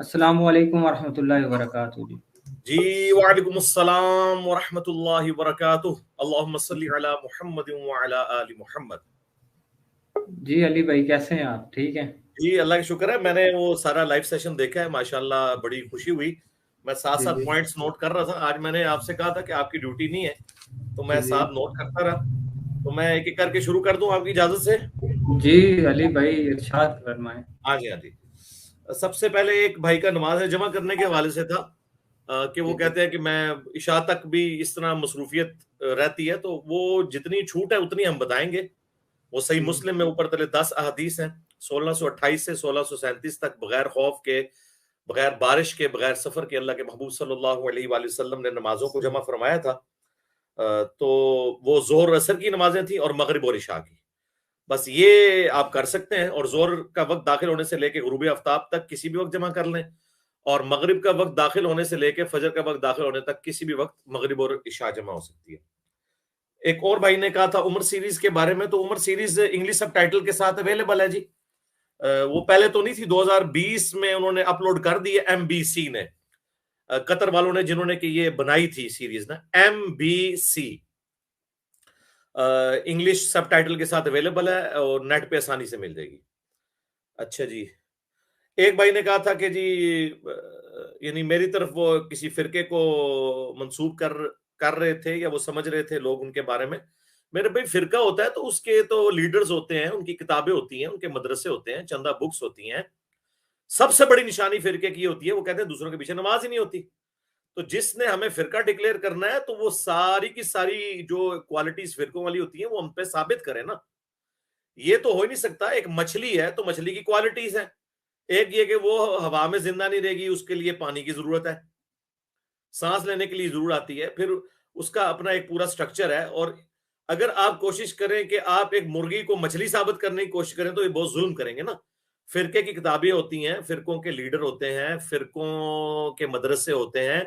السلام علیکم ورحمۃ اللہ وبرکاتہ جی۔ جی وعلیکم السلام ورحمۃ اللہ وبرکاتہ۔ اللہم صلی علی محمد وعلی آل محمد۔ جی علی بھائی کیسے ہیں آپ؟ ٹھیک ہیں؟ جی اللہ کا شکر ہے، میں نے وہ سارا لائیو سیشن دیکھا ہے، ماشاءاللہ بڑی خوشی ہوئی۔ میں ساتھ جی ساتھ جی پوائنٹس نوٹ کر رہا تھا۔ آج میں نے آپ سے کہا تھا کہ آپ کی ڈیوٹی نہیں ہے تو میں جی جی ساتھ نوٹ کرتا رہا، تو میں ایک ایک کر کے شروع کر دوں آپ کی اجازت سے؟ جی علی بھائی ارشاد فرمائیں۔ ہاں جی ہاں جی۔ سب سے پہلے ایک بھائی کا نماز جمع کرنے کے حوالے سے تھا کہ وہ جی جی کہتے ہیں کہ میں عشاء تک بھی اس طرح مصروفیت رہتی ہے، تو وہ جتنی چھوٹ ہے اتنی ہم بتائیں گے۔ وہ صحیح جی مسلم میں اوپر تلے 10 احادیث ہیں، 1628 سے 1637 تک، بغیر خوف کے، بغیر بارش کے، بغیر سفر کے اللہ کے محبوب صلی اللہ علیہ وآلہ وسلم نے نمازوں کو جمع فرمایا تھا۔ تو وہ ظہر اور عصر کی نمازیں تھیں اور مغرب اور عشاء کی، بس یہ آپ کر سکتے ہیں۔ اور ظہر کا وقت داخل ہونے سے لے کے غروب آفتاب تک کسی بھی وقت جمع کر لیں، اور مغرب کا وقت داخل ہونے سے لے کے فجر کا وقت داخل ہونے تک کسی بھی وقت مغرب اور عشاء جمع ہو سکتی ہے۔ ایک اور بھائی نے کہا تھا عمر سیریز کے بارے میں، تو عمر سیریز انگلش سب ٹائٹل کے ساتھ اویلیبل ہے جی۔ وہ پہلے تو نہیں تھی، 2020 میں انہوں نے اپلوڈ کر دی ہے، ایم بی سی نے، قطر والوں نے جنہوں نے کہ یہ بنائی تھی سیریز نا، ایم بی سی، انگلش سب ٹائٹل کے ساتھ اویلیبل ہے اور نیٹ پہ آسانی سے مل جائے گی۔ اچھا جی، ایک بھائی نے کہا تھا کہ جی یعنی میری طرف وہ کسی فرقے کو منسوب کر رہے تھے، یا وہ سمجھ رہے تھے لوگ ان کے بارے میں۔ میرے بھائی فرقہ ہوتا ہے تو اس کے تو لیڈرز ہوتے ہیں، ان کی کتابیں ہوتی ہیں، ان کے مدرسے ہوتے ہیں، چندہ بکس ہوتی ہیں۔ سب سے بڑی نشانی فرقے کی ہوتی ہے، وہ کہتے ہیں دوسروں کے پیچھے نماز ہی نہیں ہوتی۔ تو جس نے ہمیں فرقہ ڈکلیئر کرنا ہے تو وہ ساری کی ساری جو کوالٹیز فرقوں والی ہوتی ہیں وہ ہم پہ ثابت کرے نا۔ یہ تو ہو ہی نہیں سکتا، ایک مچھلی ہے تو مچھلی کی کوالٹیز ہیں، ایک یہ کہ وہ ہوا میں زندہ نہیں رہے گی، اس کے لیے پانی کی ضرورت ہے، سانس لینے کے لیے ضرورت آتی ہے، پھر اس کا اپنا ایک پورا سٹرکچر ہے۔ اور اگر آپ کوشش کریں کہ آپ ایک مرغی کو مچھلی ثابت کرنے کی کوشش کریں تو یہ بہت ظلم کریں گے نا۔ فرقے کی کتابیں ہوتی ہیں، فرقوں کے لیڈر ہوتے ہیں، فرقوں کے مدرسے ہوتے ہیں۔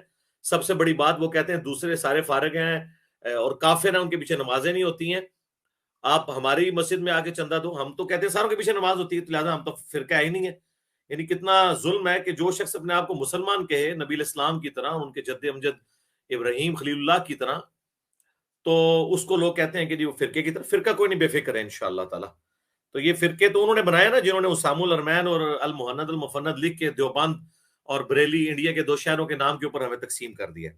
سب سے بڑی بات وہ کہتے ہیں دوسرے سارے فارغ ہیں اور کافر ہیں، ان کے پیچھے نمازیں نہیں ہوتی ہیں۔ آپ ہماری مسجد میں آ کے چندہ دو، ہم تو کہتے ہیں ساروں کے پیچھے نماز ہوتی ہے، تو لہٰذا ہم تو فرقہ ہی نہیں ہے۔ یعنی کتنا ظلم ہے کہ جو شخص اپنے آپ کو مسلمان کہے، نبی الاسلام کی طرح، ان کے جد امجد ابراہیم خلیل اللہ کی طرح، تو اس کو لوگ کہتے ہیں کہ جی وہ فرقے کی طرف۔ فرقہ کوئی نہیں، بے فکر ہے انشاءاللہ تعالی۔ تو یہ فرقے تو انہوں نے بنایا نا، جنہوں نے اسام الارمین اور المہند المفند لکھ کے دیوبند اور بریلی انڈیا کے 2 شہروں کے نام کے اوپر ہمیں تقسیم کر دیا۔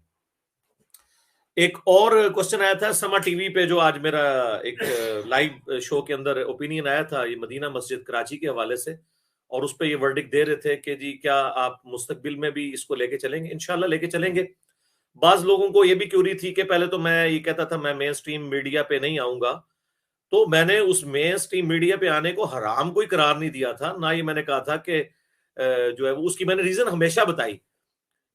ایک اور کوسچن آیا تھا سما ٹی وی پہ، جو آج میرا ایک لائیو شو کے اندر اوپینین آیا تھا، یہ مدینہ مسجد کراچی کے حوالے سے، اور اس پہ یہ ورڈک دے رہے تھے کہ جی کیا آپ مستقبل میں بھی اس کو لے کے چلیں گے؟ انشاءاللہ لے کے چلیں گے۔ بعض لوگوں کو یہ بھی کیوری تھی کہ پہلے تو میں یہ کہتا تھا میں مین سٹریم میڈیا پہ نہیں آؤں گا، تو میں نے اس مین سٹریم میڈیا پہ آنے کو حرام کوئی قرار نہیں دیا تھا، نہ یہ میں نے کہا تھا کہ جو ہے اس کی میں نے ریزن ہمیشہ بتائی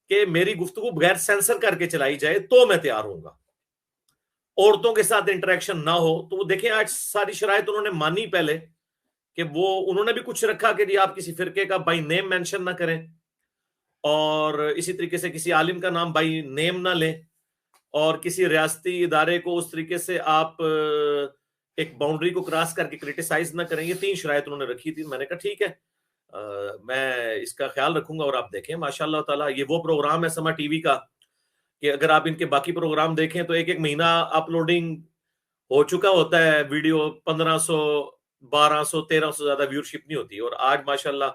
کہ میری گفتگو بغیر سینسر کر کے چلائی جائے تو میں تیار ہوں گا، عورتوں کے ساتھ انٹریکشن نہ ہو۔ تو وہ دیکھیں آج ساری شرائط انہوں نے مانی پہلے، کہ وہ انہوں نے بھی کچھ رکھا کہ جی آپ کسی فرقے کا بائی نیم مینشن نہ کریں، اور اسی طریقے سے کسی عالم کا نام بائی نیم نہ لیں، اور کسی ریاستی ادارے کو اس طریقے سے آپ ایک باؤنڈری کو کراس کر کے کرٹیسائز نہ کریں۔ یہ 3 شرائط انہوں نے رکھی تھی۔ میں نے کہا ٹھیک ہے، میں اس کا خیال رکھوں گا۔ اور آپ دیکھیں ماشاءاللہ تعالیٰ یہ وہ پروگرام ہے سما ٹی وی کا کہ اگر آپ ان کے باقی پروگرام دیکھیں تو ایک مہینہ اپلوڈنگ ہو چکا ہوتا ہے ویڈیو، 1500 1200 1300 زیادہ ویورشپ نہیں ہوتی۔ اور آج ماشاءاللہ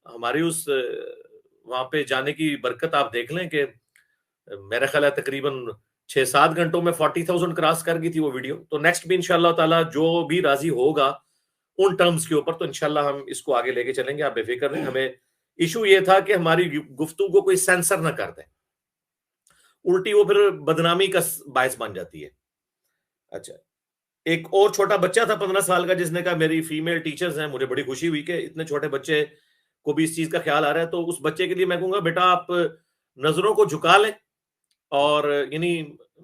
ہماری اس وہاں پہ جانے کی برکت آپ دیکھ لیں کہ میرا خیال ہے تقریباً 6-7 گھنٹوں میں 40,000 کراس کر گئی تھی وہ ویڈیو۔ تو نیکسٹ بھی انشاءاللہ تعالیٰ جو بھی راضی ہوگا ان ٹرمز کے اوپر، تو انشاءاللہ ہم اس کو آگے لے کے چلیں گے، آپ بے فکر رہیں۔ ہمیں ایشو یہ تھا کہ ہماری گفتگو کو کوئی سینسر نہ کر دیں، الٹی وہ پھر بدنامی کا باعث بن جاتی ہے۔ اچھا، ایک اور چھوٹا بچہ تھا 15 سال کا، جس نے کہا میری فیمیل ٹیچرز ہیں، مجھے بڑی خوشی ہوئی کہ اتنے چھوٹے بچے کو بھی اس چیز کا خیال آ رہا ہے۔ تو اس بچے کے لیے میں کہوں گا بیٹا آپ نظروں کو جھکا لیں، اور یعنی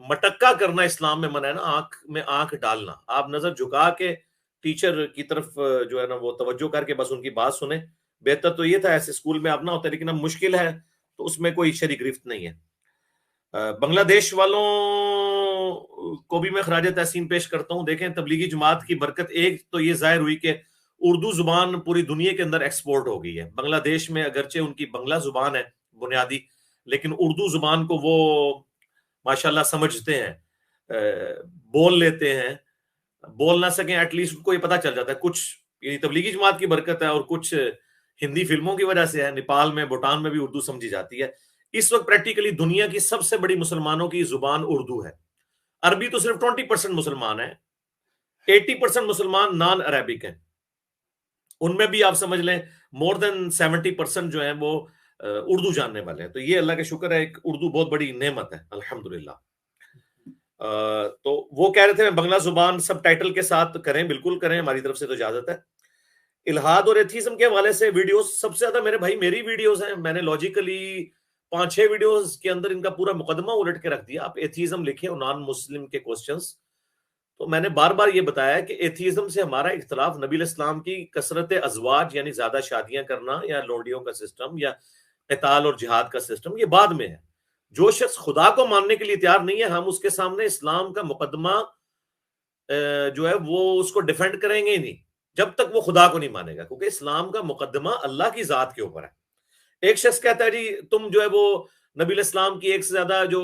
مٹکا کرنا اسلام میں منع ہے نا، آنکھ میں آنکھ ڈالنا۔ آپ نظر جھکا کے ٹیچر کی طرف جو ہے نا وہ توجہ کر کے بس ان کی بات سنیں۔ بہتر تو یہ تھا ایسے اسکول میں اب نہ ہوتا، لیکن اب مشکل ہے تو اس میں کوئی شرع گرفت نہیں ہے۔ بنگلہ دیش والوں کو بھی میں خراج تحسین پیش کرتا ہوں۔ دیکھیں تبلیغی جماعت کی برکت ایک تو یہ ظاہر ہوئی کہ اردو زبان پوری دنیا کے اندر ایکسپورٹ ہو گئی ہے. بنگلہ دیش میں اگرچہ ان کی بنگلہ زبان ہے بنیادی، لیکن اردو زبان کو وہ ماشاءاللہ سمجھتے ہیں، بول لیتے ہیں. بول نہ سکیں ایٹ لیسٹ کو یہ پتہ چل جاتا ہے. کچھ یعنی تبلیغی جماعت کی برکت ہے اور کچھ ہندی فلموں کی وجہ سے ہے. نیپال میں، بھوٹان میں بھی اردو سمجھی جاتی ہے. اس وقت پریکٹیکلی دنیا کی سب سے بڑی مسلمانوں کی زبان اردو ہے. عربی تو صرف 20% مسلمان ہیں، 80% مسلمان نان عربک ہیں. ان میں بھی آپ سمجھ لیں مور دین 70% جو ہیں وہ اردو جاننے والے ہیں. تو یہ اللہ کا شکر ہے، ایک اردو بہت بڑی نعمت ہے الحمدللہ. تو وہ کہہ رہے تھے میں بنگلہ زبان سب ٹائٹل کے ساتھ کریں، بالکل کریں، ہماری طرف سے تو اجازت ہے. الہاد اور ایتھیزم کے حوالے سے ویڈیوز سب سے زیادہ میرے بھائی میری ویڈیوز ہیں. میں نے لاجیکلی 5-6 ویڈیوز کے اندر ان کا پورا مقدمہ الٹ کے رکھ دیا. آپ ایتھیزم لکھیں اور نان مسلم کے کوسچنز. تو میں نے بار بار یہ بتایا کہ ایتھیزم سے ہمارا اختلاف نبی علیہ السلام کی کثرت ازواج یعنی زیادہ شادیاں کرنا یا لونڈیوں کا سسٹم یا قتال اور جہاد کا سسٹم یہ بعد میں ہے. جو شخص خدا کو ماننے کے لیے تیار نہیں ہے، ہم اس کے سامنے اسلام کا مقدمہ جو ہے وہ اس کو ڈیفینڈ کریں گے ہی نہیں جب تک وہ خدا کو نہیں مانے گا، کیونکہ اسلام کا مقدمہ اللہ کی ذات کے اوپر ہے. ایک شخص کہتا ہے جی تم جو ہے وہ نبی علیہ السلام کی ایک سے زیادہ جو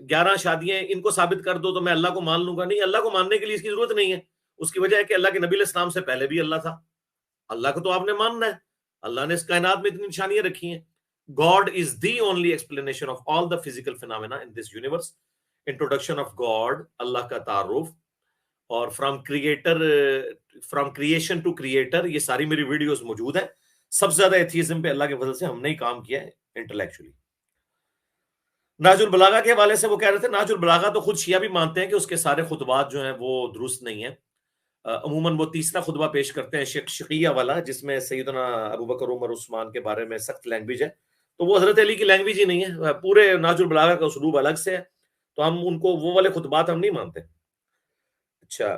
11 شادیاں ہیں ان کو ثابت کر دو تو میں اللہ کو مان لوں گا. نہیں، اللہ کو ماننے کے لیے اس کی ضرورت نہیں ہے. اس کی وجہ ہے کہ اللہ کے نبی علیہ السلام سے پہلے بھی اللہ تھا. اللہ کو تو آپ نے ماننا ہے. اللہ نے اس کائنات میں اتنی نشانیاں رکھی ہیں. God is the only explanation of all the physical phenomena in this universe. Introduction of God, اللہ کا تعارف، اور from creation to creator، یہ ساری میری ویڈیوز موجود ہیں. سب سے زیادہ ایتھیزم پہ اللہ کے فضل سے ہم نے ہی کام کیا ہے انٹلیکچولی. نہج البلاغہ کے حوالے سے وہ کہہ رہے تھے نہج البلاغہ تو خود شیعہ بھی مانتے ہیں کہ اس کے سارے خطبات جو ہیں وہ درست نہیں ہیں. عموماً وہ تیسرا خطبہ پیش کرتے ہیں شقیہ والا، جس میں سیدنا ابو بکر عمر عثمان کے بارے میں سخت لینگویج ہے. تو وہ حضرت علی کی لینگویج ہی نہیں ہے. پورے نہج البلاغہ کا اسلوب الگ سے ہے، تو ہم ان کو وہ والے خطبات ہم نہیں مانتے. اچھا،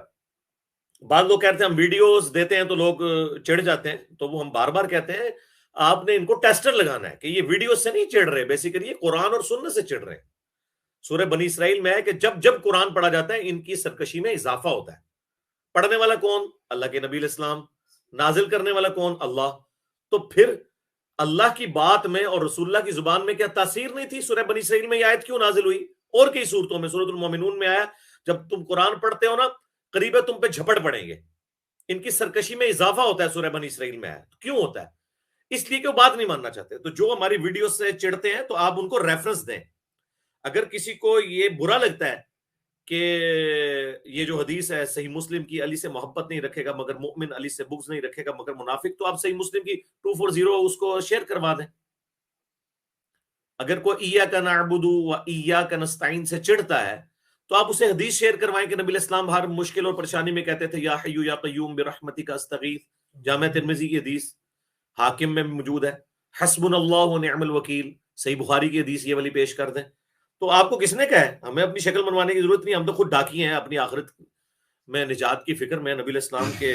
بعض لوگ کہتے ہیں ہم ویڈیوز دیتے ہیں تو لوگ چڑھ جاتے ہیں. تو وہ ہم بار بار کہتے ہیں آپ نے ان کو ٹیسٹر لگانا ہے کہ یہ ویڈیوز سے نہیں چڑھ رہے، بیسیکلی یہ قرآن اور سنت سے چڑھ رہے ہیں. سورہ بنی اسرائیل میں ہے کہ جب جب قرآن پڑھا جاتا ہے ان کی سرکشی میں اضافہ ہوتا ہے. پڑھنے والا کون؟ اللہ کے نبی علیہ السلام. نازل کرنے والا کون؟ اللہ. تو پھر اللہ کی بات میں اور رسول اللہ کی زبان میں کیا تاثیر نہیں تھی؟ سورہ بنی اسرائیل میں یہ آیت کیوں نازل ہوئی؟ اور کئی صورتوں میں، سورۃ المومنون میں آیا جب تم قرآن پڑھتے ہو نا قریب تم پہ جھپٹ پڑیں گے. ان کی سرکشی میں اضافہ ہوتا ہے. سورہ بنی اسرائیل میں آیا. کیوں ہوتا ہے؟ اس لیے کہ وہ بات نہیں ماننا چاہتے. تو جو ہماری ویڈیو سے چڑھتے ہیں تو آپ ان کو ریفرنس دیں. اگر کسی کو یہ برا لگتا ہے کہ یہ جو حدیث ہے صحیح مسلم کی علی سے محبت نہیں رکھے گا مگر مؤمن، علی سے بغض نہیں رکھے گا مگر منافق، تو آپ صحیح مسلم کی 240 اس کو شیئر کروا دیں. اگر کوئی ایاک نعبد و ایاک نستعین سے چڑھتا ہے تو آپ اسے حدیث شیئر کروائیں کہ نبی علیہ السلام ہر مشکل اور پریشانی میں کہتے تھے یا حی یا قیوم برحمتک استغیث. جامع ترمذی کی حدیث، حاکم میں موجود ہے. حسبنا اللہ و نعم الوکیل، صحیح بخاری کی حدیث یہ والی پیش کر دیں. تو آپ کو کس نے کہا ہے؟ ہمیں اپنی شکل بنوانے کی ضرورت نہیں. ہم تو خود ڈاکی ہیں اپنی آخرت میں نجات کی فکر میں، نبی علیہ السلام کے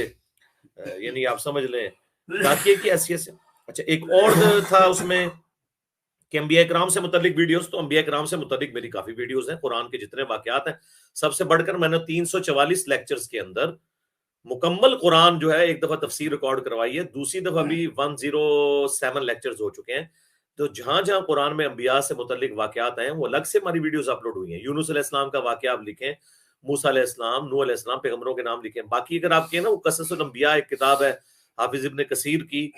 یعنی آپ سمجھ لیں ڈاکیے کی حیثیت سے. اچھا، ایک اور تھا اس میں کہ انبیاء کرام سے متعلق ویڈیوز. تو انبیاء کرام سے متعلق میری کافی ویڈیوز ہیں. قرآن کے جتنے واقعات ہیں سب سے بڑھ کر میں نے 344 لیکچرز کے اندر مکمل قرآن جو ہے ایک دفعہ تفسیر ریکارڈ کروائی ہے. دوسری دفعہ بھی 107 لیکچرز ہو چکے ہیں. تو جہاں جہاں قرآن میں انبیاء سے متعلق واقعات ہیں وہ الگ سے ہماری ویڈیوز اپلوڈ ہوئی ہیں. یونس علیہ السلام کا واقعہ آپ لکھیں، موسیٰ علیہ السلام، نوح علیہ السلام، پیغمبروں کے نام لکھیں. باقی اگر آپ کہیں نا وہ قصص الانبیاء ایک کتاب ہے حافظ ابن کثیر کی،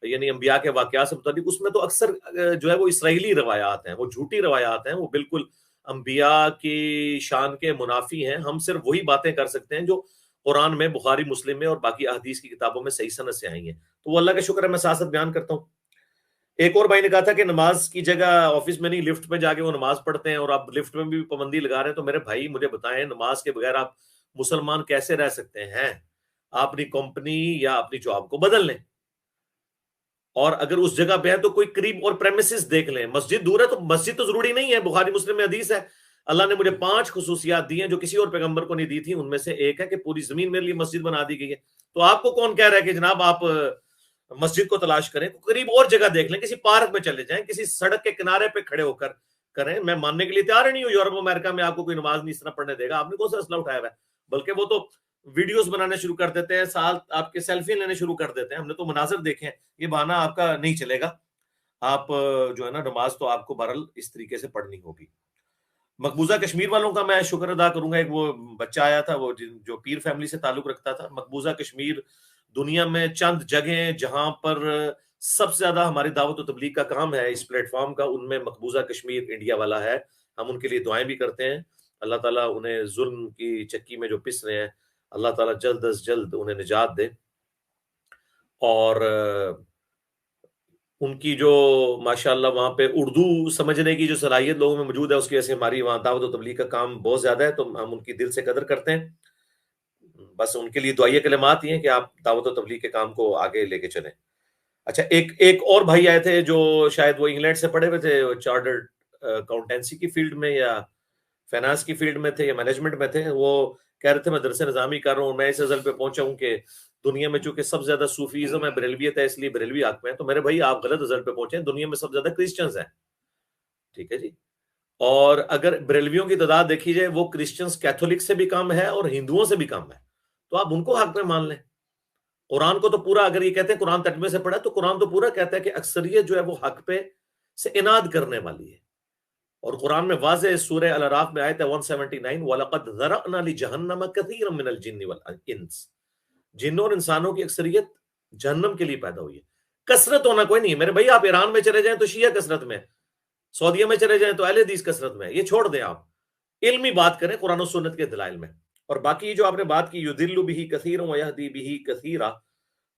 یعنی انبیاء کے واقعات سے متعلق، اس میں تو اکثر جو ہے وہ اسرائیلی روایات ہیں، وہ جھوٹی روایات ہیں، وہ بالکل انبیاء کی شان کے منافی ہیں. ہم صرف وہی باتیں کر سکتے ہیں جو قرآن میں، بخاری مسلم میں اور باقی احادیث کی کتابوں میں صحیح سند سے آئی ہیں. تو وہ اللہ کا شکر ہے میں ساتھ ساتھ بیان کرتا ہوں. ایک اور بھائی نے کہا تھا کہ نماز کی جگہ آفس میں نہیں لفٹ میں جا کے وہ نماز پڑھتے ہیں اور آپ لفٹ میں بھی پابندی لگا رہے ہیں. تو میرے بھائی مجھے بتائیں نماز کے بغیر آپ مسلمان کیسے رہ سکتے ہیں؟ آپ اپنی کمپنی یا اپنی جاب کو بدل لیں، اور اگر اس جگہ پہ ہے تو کوئی قریب اور پریمیسز دیکھ لیں. مسجد دور ہے تو مسجد تو ضروری نہیں ہے. بخاری مسلم میں حدیث ہے اللہ نے مجھے 5 خصوصیات دی ہیں جو کسی اور پیغمبر کو نہیں دی تھی. ان میں سے ایک ہے کہ پوری زمین میرے لیے مسجد بنا دی گئی ہے. تو آپ کو کون کہہ رہا ہے کہ جناب آپ مسجد کو تلاش کریں؟ قریب اور جگہ دیکھ لیں، کسی پارک میں چلے جائیں، کسی سڑک کے کنارے پہ کھڑے ہو کر کریں. میں ماننے کے لیے تیار نہیں ہوں یورپ امریکہ میں آپ کو کوئی نماز نہیں اس طرح پڑھنے دے گا. آپ نے کون سا اسلحہ اٹھایا ہوا ہے؟ بلکہ وہ تو ویڈیوز بنانے شروع کر دیتے ہیں, ساتھ آپ کے سیلفی لینے شروع کر دیتے ہیں. ہم نے تو مناظر دیکھے ہیں. یہ بہانہ آپ کا نہیں چلے گا. آپ جو ہے نا نماز تو آپ کو بہرحال اس طریقے سے پڑھنی ہوگی. مقبوضہ کشمیر والوں کا میں شکر ادا کروں گا. ایک وہ بچہ آیا تھا وہ جو پیر فیملی سے تعلق رکھتا تھا. مقبوضہ کشمیر دنیا میں چند جگہیں جہاں پر سب سے زیادہ ہماری دعوت و تبلیغ کا کام ہے اس پلیٹ فارم کا, ان میں مقبوضہ کشمیر انڈیا والا ہے. ہم ان کے لیے دعائیں بھی کرتے ہیں. اللہ تعالیٰ انہیں ظلم کی چکی میں جو پس رہے ہیں, اللہ تعالیٰ جلد از جلد انہیں نجات دے. اور ان کی جو ماشاءاللہ وہاں پہ اردو سمجھنے کی جو صلاحیت لوگوں میں موجود ہے, اس کی وجہ سے ہماری وہاں دعوت و تبلیغ کا کام بہت زیادہ ہے. تو ہم ان کی دل سے قدر کرتے ہیں. بس ان کے لیے دعائیہ کلمات ہی ہیں کہ آپ دعوت و تبلیغ کے کام کو آگے لے کے چلیں. اچھا, ایک اور بھائی آئے تھے جو شاید وہ انگلینڈ سے پڑھے ہوئے تھے, چارٹرڈ اکاؤنٹنسی کی فیلڈ میں یا فائنانس کی فیلڈ میں تھے یا مینجمنٹ میں تھے. وہ کہہ رہے تھے میں درس نظامی کر رہا ہوں, میں اس ازل پہ پہنچا ہوں کہ دنیا میں چونکہ سب سے زیادہ صوفیزم ہے, بریلویت ہے, اس لیے بریلوی حق میں ہے. تو میرے بھائی آپ غلط ازل پہ پہنچے ہیں. دنیا میں سب سے زیادہ کرسچنز ہیں. ٹھیک ہے جی. اور اگر بریلویوں کی تعداد دیکھی جائے, وہ کرسچنز کیتھولک سے بھی کم ہے اور ہندوؤں سے بھی کم ہے. تو آپ ان کو حق میں مان لیں. قرآن کو تو پورا, اگر یہ کہتے ہیں قرآن ترجمے سے پڑھا, تو قرآن تو پورا کہتا ہے کہ اکثریت جو ہے وہ حق پہ سے اناد کرنے والی ہے. اور قرآن میں واضح سورہ الاعراف میں آیت ہے 179, وَلَقَدْ ذَرَأْنَا لِجَهَنَّمَ كَثِيرًا مِنَ الْجِنِّ وَالْإِنسِ. جنوں اور انسانوں کی اکثریت جہنم کے لیے پیدا ہوئی ہے. کثرت ہونا کوئی نہیں ہے میرے بھائی. آپ ایران میں چلے جائیں تو شیعہ کثرت میں, سعودیہ میں چلے جائیں تو اہل حدیث کثرت میں. یہ چھوڑ دیں, آپ علمی بات کریں قرآن و سنت کے دلائل میں. اور باقی جو آپ نے بات کی یضل بہ کثیرا ویہدی بہ کثیرا,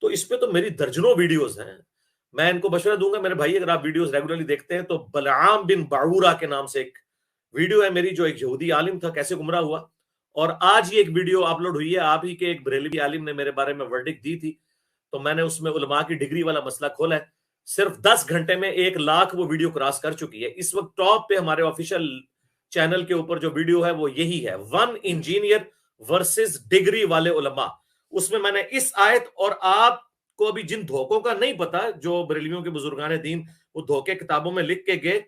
تو اس پہ تو میری درجنوں ویڈیوز ہیں. میں ان کو مشورہ دوں گا میرے بھائی, اگر آپ ویڈیوز ریگولرلی دیکھتے ہیں تو بلعام بن باعورہ کے نام سے ایک ویڈیو ہے میری, جو ایک یہودی عالم تھا, کیسے گمراہ ہوا. اور آج یہ ایک ویڈیو اپلوڈ ہوئی ہے, آپ ہی کے ایک بریلوی عالم نے میرے بارے میں ورڈکٹ دی تھی, تو میں نے اس میں علماء کی ڈگری والا مسئلہ کھولا ہے. صرف 10 گھنٹے میں 1 لاکھ وہ ویڈیو کراس کر چکی ہے. اس وقت ٹاپ پہ ہمارے آفیشیل چینل کے اوپر جو ویڈیو ہے وہ یہی ہے, 1 انجینئر ورسز ڈگری والے علماء. اس میں نے اس آیت, اور آپ کو بھی جن دھوکوں کا نہیں پتا, جو بریلویوں کے بزرگان دین وہ دھوکے کتابوں میں لکھ کے گئے,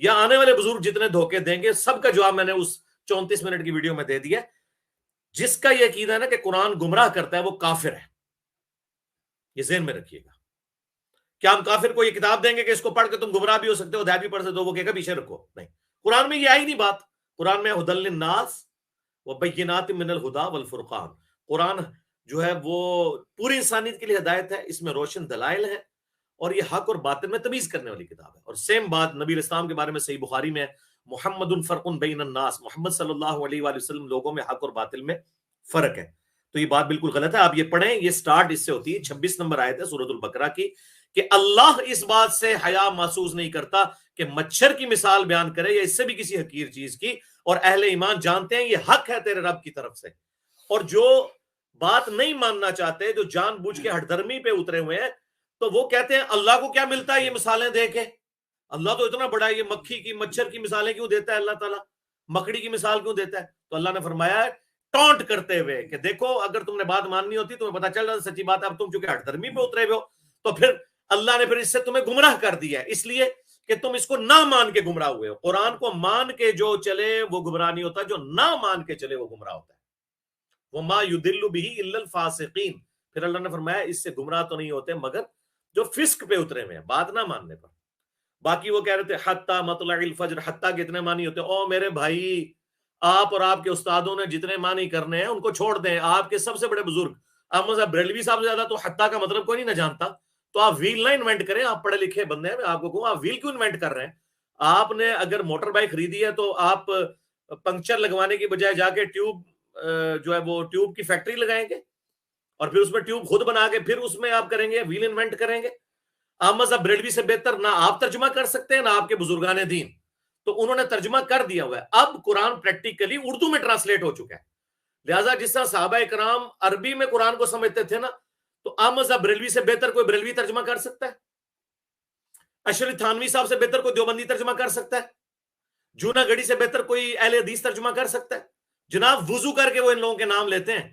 یا آنے والے بزرگ جتنے دھوکے دیں گے, سب کا جواب میں نے اس 34 منٹ کی ویڈیو میں دے دیا. جس کا یہ عقیدہ ہے نا کہ قرآن گمراہ کرتا ہے, وہ کافر ہے. یہ ذہن میں رکھیے گا. کیا ہم کافر کو یہ کتاب دیں گے کہ اس کو پڑھ کے تم گمراہ بھی ہو سکتے ہو, ہدایت بھی پڑھ سکتے ہو؟ وہ کہے گا پیچھے رکھو. نہیں, قرآن میں یہ آئی نہیں بات. قرآن میں ہدی للناس وبینات من الہدی والفرقان. قرآن جو ہے وہ پوری انسانیت کے لیے ہدایت ہے, اس میں روشن دلائل ہیں, اور یہ حق اور باطل میں تمیز کرنے والی کتاب ہے. اور سیم بات نبی علیہ السلام کے بارے میں صحیح بخاری میں, محمد فرق بین الناس, محمد صلی اللہ علیہ وآلہ وسلم لوگوں میں حق اور باطل میں فرق ہے. تو یہ بات بالکل غلط ہے. آپ یہ پڑھیں, یہ سٹارٹ اس سے ہوتی ہے, 26 نمبر آیت ہے سورۃ البقرہ کی, کہ اللہ اس بات سے حیا محسوس نہیں کرتا کہ مچھر کی مثال بیان کرے یا اس سے بھی کسی حقیر چیز کی, اور اہل ایمان جانتے ہیں یہ حق ہے تیرے رب کی طرف سے. اور جو بات نہیں ماننا چاہتے, جو جان بوجھ کے ہٹ دھرمی پہ اترے ہوئے ہیں, تو وہ کہتے ہیں اللہ کو کیا ملتا ہے یہ مثالیں دے کے, اللہ تو اتنا بڑا ہے, یہ مکھی کی مچھر کی مثالیں کیوں دیتا ہے اللہ تعالیٰ, مکڑی کی مثال کیوں دیتا ہے؟ تو اللہ نے فرمایا ہے ٹونٹ کرتے ہوئے کہ دیکھو اگر تم نے بات ماننی ہوتی تمہیں پتا چل جاتا سچی بات ہے, اب تم چونکہ ہٹ دھرمی پہ اترے ہوئے ہو, تو پھر اللہ نے پھر اس سے تمہیں گمراہ کر دیا ہے, اس لیے کہ تم اس کو نہ مان کے گمراہ ہوئے ہو. قرآن کو مان کے جو چلے وہ گمراہ نہیں ہوتا, جو نہ مان کے چلے وہ گمراہ ہوتا ہے. وَمَا يُضِلُّ بِهِ إِلَّا الْفَاسِقِينَ. پھر اللہ نے فرمایا اس سے گمراہ تو نہیں ہوتے مگر جو فسق پہ اترے ہوئے ہیں, بات نہ ماننے پر. باقی وہ کہہ رہے تھے حتی مطلع الفجر, حتی کے اتنے معنی ہوتے ہیں. او میرے بھائی, آپ اور آپ کے استادوں نے جتنے معنی کرنے ہیں ان کو چھوڑ دیں. آپ کے سب سے بڑے بزرگ احمد صاحب بریلوی صاحب سے زیادہ تو حتی کا مطلب کوئی نہیں نہ جانتا. تو آپ ویل نہ انوینٹ کریں, آپ پڑھے لکھے بندے ہیں, میں آپ کو کہوں آپ ویل کیوں انوینٹ کر رہے ہیں؟ آپ نے اگر موٹر بائک خریدی ہے تو آپ پنکچر لگوانے کی بجائے جا کے ٹیوب جو ہے وہ ٹیوب کی فیکٹری لگائیں گے, اور پھر اس میں ٹیوب خود بنا کے پھر اس میں آپ کریں گے, ویل انوینٹ کریں گے. احمد صاحب بریلوی سے بہتر نہ آپ ترجمہ کر سکتے ہیں نہ آپ کے بزرگان دین, تو انہوں نے ترجمہ کر دیا ہوا ہے. اب قرآن پریکٹیکلی اردو میں ٹرانسلیٹ ہو چکا ہے, لہٰذا جس طرح صحابہ کرام عربی میں قرآن کو سمجھتے تھے نا, تو احمد صاحب بریلوی سے بہتر کوئی بریلوی ترجمہ کر سکتا ہے, اشرف تھانوی صاحب سے بہتر کوئی دیوبندی ترجمہ کر سکتا ہے, جونا گڑھی سے بہتر کوئی اہل حدیث ترجمہ کر سکتا ہے. جناب وضو کر کے وہ ان لوگوں کے نام لیتے ہیں,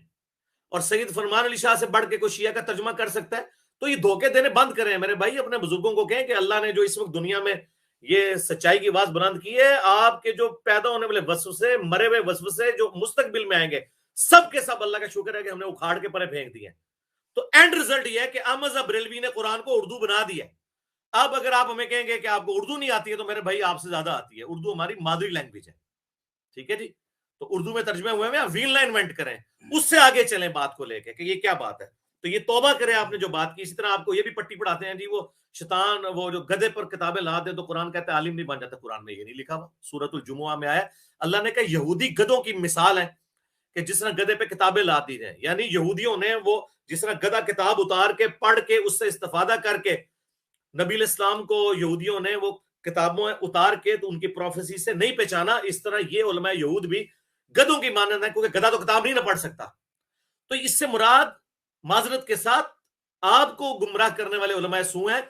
اور سید فرمان علی شاہ سے بڑھ کے کوئی شیعہ کا ترجمہ کر سکتا ہے. تو یہ دھوکے دینے بند کریں میرے بھائی, اپنے بزرگوں کو کہیں کہ اللہ نے جو اس وقت دنیا میں یہ سچائی کی آواز بلند کی ہے, آپ کے جو پیدا ہونے والے وسوسے, مرے ہوئے وسوسے جو مستقبل میں آئیں گے, سب کے سب اللہ کا شکر ہے کہ ہم نے اکھاڑ کے پرے پھینک دیے. تو اینڈ ریزلٹ یہ ہے کہ احمد بریلوی نے قرآن کو اردو بنا دیا. اب اگر آپ ہمیں کہیں گے کہ آپ کو اردو نہیں آتی ہے تو میرے بھائی آپ سے زیادہ آتی ہے. اردو ہماری مادری لینگویج ہے, ٹھیک ہے جی. تو اردو میں ترجمے ہوئے ہیں, ویلنا انوینٹ کریں, اس سے آگے چلیں بات کو لے کے کہ یہ کیا بات ہے. تو یہ توبہ کریں آپ نے جو بات کی. اسی طرح آپ کو یہ بھی پٹی پڑھاتے ہیں جی وہ شیطان وہ جو گدھے پر کتابیں لا دے تو قرآن کہتا ہے عالم نہیں بن جاتا. قرآن میں یہ نہیں لکھا ہوا. سورۃ الجمعہ میں آیا اللہ نے کہا یہودی گدھوں کی مثال ہے کہ جس طرح گدھے پہ کتابیں لا دی جائیں, یعنی یہودیوں نے وہ جس طرح گدھا کتاب اتار کے پڑھ کے اس سے استفادہ کر کے نبی علیہ السلام کو یہودیوں نے وہ کتابوں اتار کے تو ان کی پروفیسی سے نہیں پہچانا, اس طرح یہ علماء یہود بھی گدھوں کی مانند ہے کیونکہ گدھا تو کتاب نہیں نہ پڑھ سکتا. تو اس سے مراد معذرت کے ساتھ آپ کو گمراہ کرنے والے علماء سو ہیں,